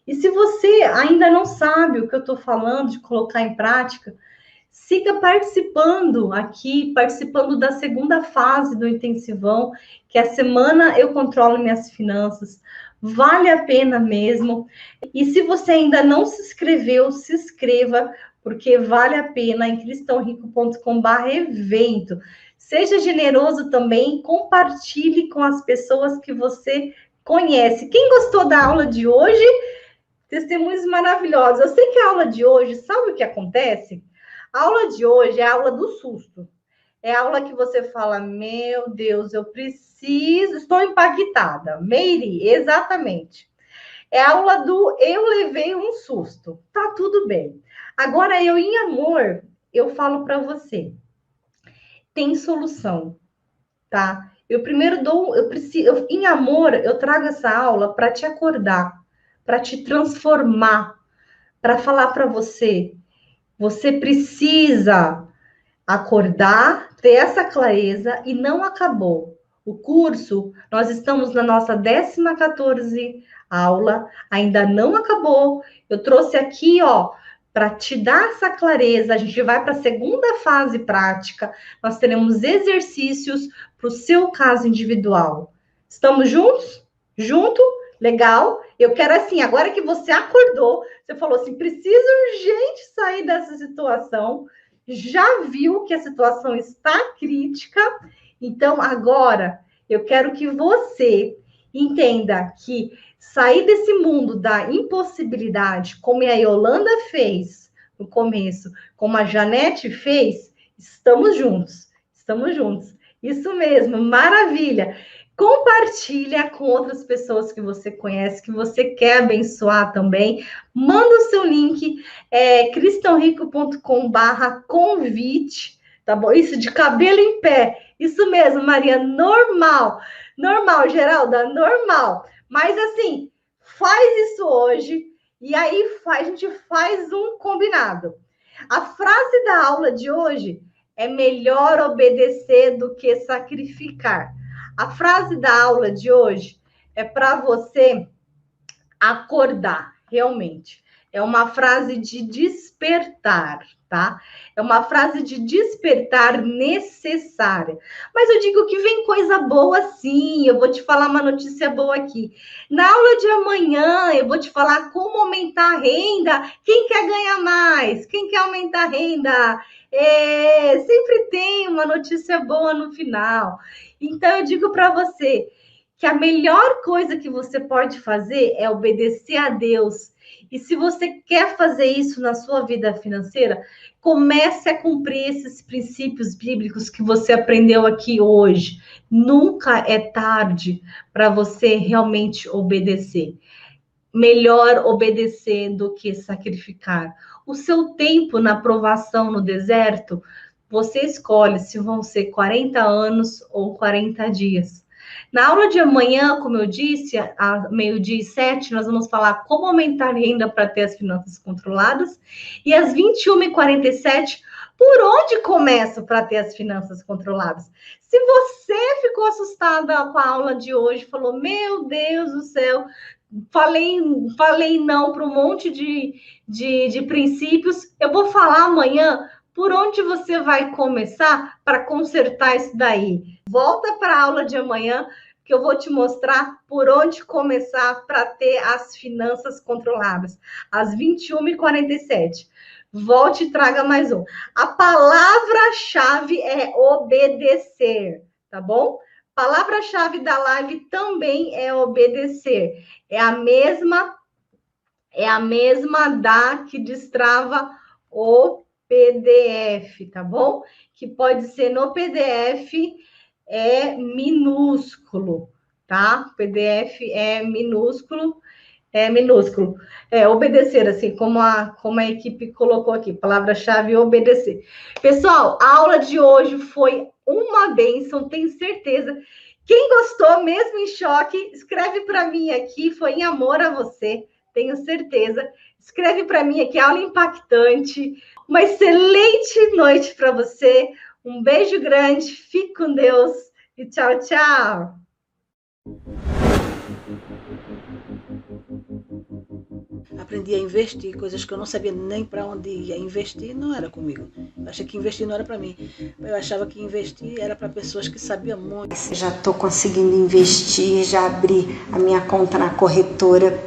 E se você ainda não sabe o que eu estou falando de colocar em prática, siga participando aqui, participando da segunda fase do intensivão, que é a semana Eu Controlo Minhas Finanças. Vale a pena mesmo. E se você ainda não se inscreveu, se inscreva, porque vale a pena em cristãorico.com/evento. Seja generoso também, compartilhe com as pessoas que você conhece. Quem gostou da aula de hoje? Testemunhos maravilhosos. Eu sei que a aula de hoje, sabe o que acontece? A aula de hoje é a aula do susto. É a aula que você fala, meu Deus, eu preciso, estou impactada. Meire, exatamente. É a aula do eu levei um susto. Tá tudo bem. Agora, eu em amor, eu falo para você, tem solução, tá? Eu primeiro em amor, eu trago essa aula para te acordar, para te transformar, para falar para você, você precisa acordar, ter essa clareza e não acabou. O curso, nós estamos na nossa 14ª aula, ainda não acabou. Eu trouxe aqui, ó, para te dar essa clareza. A gente vai para a segunda fase prática. Nós teremos exercícios para o seu caso individual. Estamos juntos? Junto? Legal? Eu quero assim, agora que você acordou, você falou assim, preciso urgente sair dessa situação, já viu que a situação está crítica, então agora eu quero que você entenda que sair desse mundo da impossibilidade, como a Yolanda fez no começo, como a Janete fez, estamos juntos, isso mesmo, maravilha. Compartilha com outras pessoas que você conhece, que você quer abençoar também. Manda o seu link, cristãorico.com/convite, tá bom? Isso de cabelo em pé. Isso mesmo, Maria, normal. Normal, Geralda, normal. Mas assim, faz isso hoje e aí a gente faz um combinado. A frase da aula de hoje é melhor obedecer do que sacrificar. A frase da aula de hoje é para você acordar, realmente. É uma frase de despertar, tá? É uma frase de despertar necessária. Mas eu digo que vem coisa boa sim. Eu vou te falar uma notícia boa aqui. Na aula de amanhã, eu vou te falar como aumentar a renda. Quem quer ganhar mais? Quem quer aumentar a renda? Sempre tem uma notícia boa no final. Então, eu digo para você que a melhor coisa que você pode fazer é obedecer a Deus. E se você quer fazer isso na sua vida financeira, comece a cumprir esses princípios bíblicos que você aprendeu aqui hoje. Nunca é tarde para você realmente obedecer. Melhor obedecer do que sacrificar. O seu tempo na provação no deserto, você escolhe se vão ser 40 anos ou 40 dias. Na aula de amanhã, como eu disse, a 12h07, nós vamos falar como aumentar a renda para ter as finanças controladas. E às 21h47, por onde começo para ter as finanças controladas? Se você ficou assustada com a aula de hoje, falou, meu Deus do céu, falei não para um monte de princípios, eu vou falar amanhã por onde você vai começar para consertar isso daí. Volta para a aula de amanhã, que eu vou te mostrar por onde começar para ter as finanças controladas. Às 21h47. Volte e traga mais um. A palavra-chave é obedecer, tá bom? Palavra-chave da live também é obedecer. É a mesma da que destrava o PDF, tá bom? Que pode ser no PDF é minúsculo, tá? PDF é minúsculo. Obedecer, assim, como a equipe colocou aqui, palavra-chave obedecer. Pessoal, a aula de hoje foi uma bênção, tenho certeza. Quem gostou, mesmo em choque, escreve para mim aqui, foi em amor a você, tenho certeza. Escreve para mim aqui, aula impactante. Uma excelente noite para você. Um beijo grande, fique com Deus e tchau, tchau. Aprendi a investir, coisas que eu não sabia nem para onde ia. Investir não era comigo. Eu achei que investir não era para mim. Eu achava que investir era para pessoas que sabiam muito. Já estou conseguindo investir, já abri a minha conta na corretora.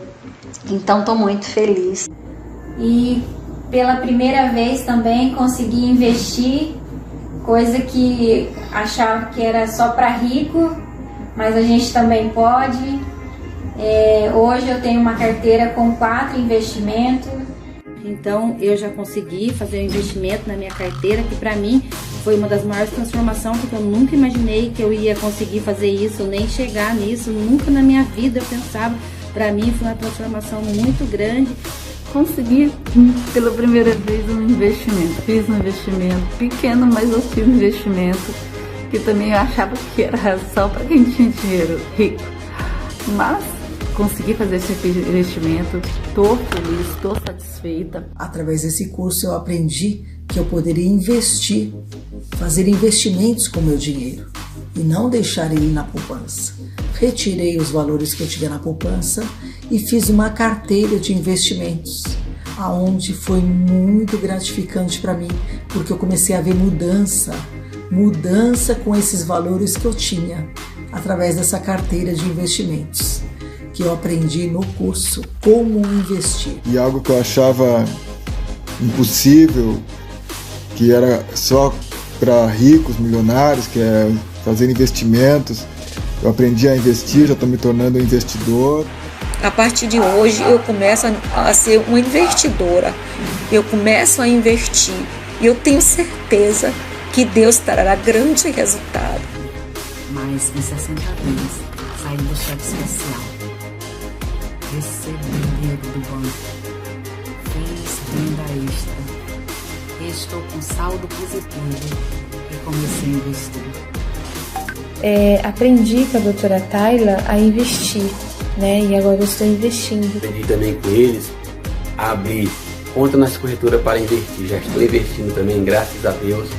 Então estou muito feliz. E pela primeira vez também consegui investir, coisa que achava que era só para rico, mas a gente também pode. Hoje eu tenho uma carteira com 4 investimentos. Então eu já consegui fazer um investimento na minha carteira, que para mim foi uma das maiores transformações, porque eu nunca imaginei que eu ia conseguir fazer isso, nem chegar nisso, nunca na minha vida eu pensava. Para mim foi uma transformação muito grande. Consegui pela primeira vez um investimento. Fiz um investimento pequeno, mas eu fiz um investimento que também eu achava que era só para quem tinha dinheiro rico. Mas consegui fazer esse investimento, estou feliz, estou satisfeita. Através desse curso eu aprendi que eu poderia investir, fazer investimentos com o meu dinheiro e não deixar ele na poupança. Retirei os valores que eu tinha na poupança e fiz uma carteira de investimentos, aonde foi muito gratificante para mim, porque eu comecei a ver mudança com esses valores que eu tinha, através dessa carteira de investimentos, que eu aprendi no curso Como Investir. E algo que eu achava impossível, que era só para ricos, milionários, que é fazer investimentos, eu aprendi a investir, já estou me tornando um investidor. A partir de hoje eu começo a ser uma investidora, eu começo a investir e eu tenho certeza que Deus trará grande resultado. Mas em 60 dias saí do cheque especial, recebi dinheiro do banco, fiz renda extra, estou com saldo positivo e comecei a investir. Aprendi com a doutora Tayla a investir, né? E agora eu estou investindo. Aprendi também com eles a abrir conta nas corretoras para investir. Já estou investindo também, graças a Deus.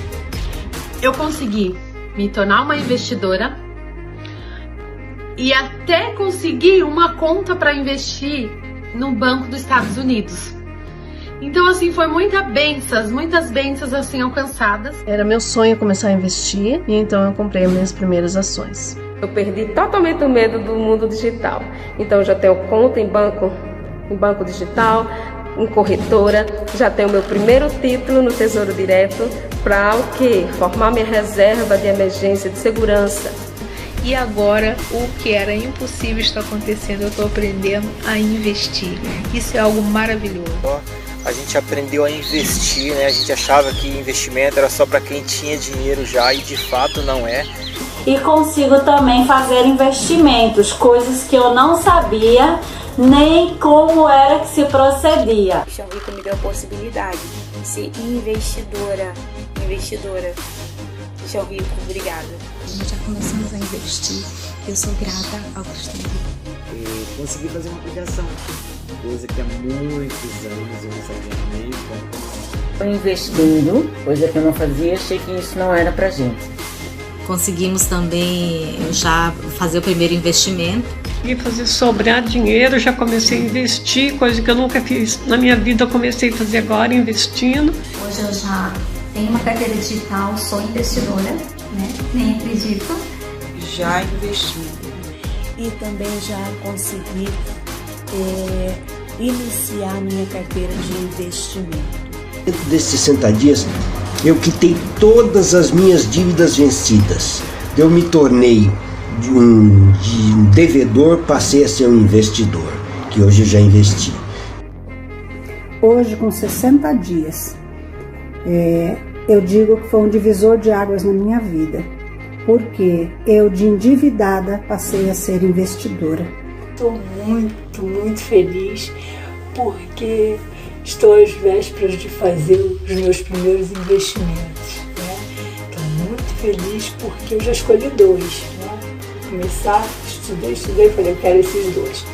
Eu consegui me tornar uma investidora e até consegui uma conta para investir no Banco dos Estados Unidos. Então, assim, foi muitas bênçãos assim alcançadas. Era meu sonho começar a investir e então eu comprei as minhas primeiras ações. Eu perdi totalmente o medo do mundo digital. Então, eu já tenho conta em banco digital, em corretora, já tenho meu primeiro título no Tesouro Direto para o quê? Formar minha reserva de emergência, de segurança. E agora, o que era impossível está acontecendo, eu estou aprendendo a investir. Isso é algo maravilhoso. A gente aprendeu a investir, né? A gente achava que investimento era só para quem tinha dinheiro já e de fato não é. E consigo também fazer investimentos, coisas que eu não sabia nem como era que se procedia. O Chão Rico me deu a possibilidade de ser investidora. Chão Rico, obrigada. Já começamos a investir. Eu sou grata ao Cristiano. Consegui fazer uma aplicação, coisa que há muitos anos eu não sabia nem como. Estou investindo, coisa que eu não fazia, achei que isso não era pra gente. Conseguimos também já fazer o primeiro investimento. E fazer sobrar dinheiro, já comecei a investir, coisa que eu nunca fiz na minha vida, eu comecei a fazer agora, investindo. Hoje eu já tenho uma carteira digital, sou investidora, né? Nem acredito. Já investi. E também já consegui iniciar minha carteira de investimento. Dentro desses 60 dias, eu quitei todas as minhas dívidas vencidas. Eu me tornei de um devedor, passei a ser um investidor, que hoje eu já investi. Hoje, com 60 dias, eu digo que foi um divisor de águas na minha vida, porque eu, de endividada, passei a ser investidora. Estou muito, muito feliz, porque estou às vésperas de fazer os meus primeiros investimentos. Estou muito feliz porque eu já escolhi 2. Começar, estudei, falei, eu quero esses 2.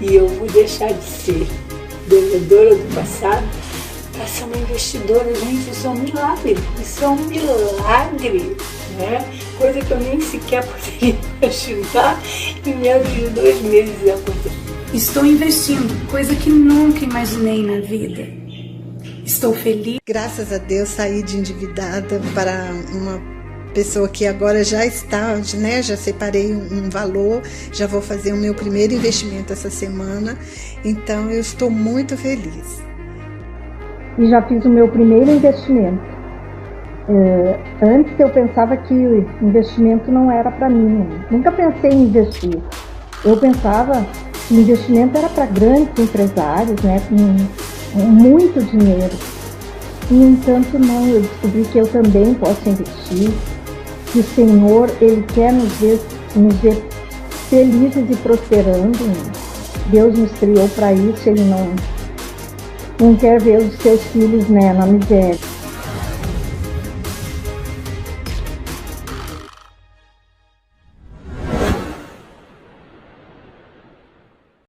E eu vou deixar de ser devedora do passado para ser uma investidora. Gente, isso é um milagre, isso é um milagre, né? Coisa que eu nem sequer poderia imaginar em menos de 2 meses acontecer. Estou investindo, coisa que nunca imaginei na vida. Estou feliz. Graças a Deus, saí de endividada para uma pessoa que agora já está, né? Já separei um valor, já vou fazer o meu primeiro investimento essa semana. Então, eu estou muito feliz. E já fiz o meu primeiro investimento. Antes eu pensava que o investimento não era para mim. Nunca pensei em investir. Eu pensava que o investimento era para grandes empresários, né, com muito dinheiro. E, no entanto, não. Eu descobri que eu também posso investir. Que o Senhor, Ele quer nos ver felizes e prosperando. Deus nos criou para isso. Ele não quer ver os seus filhos, né, na miséria.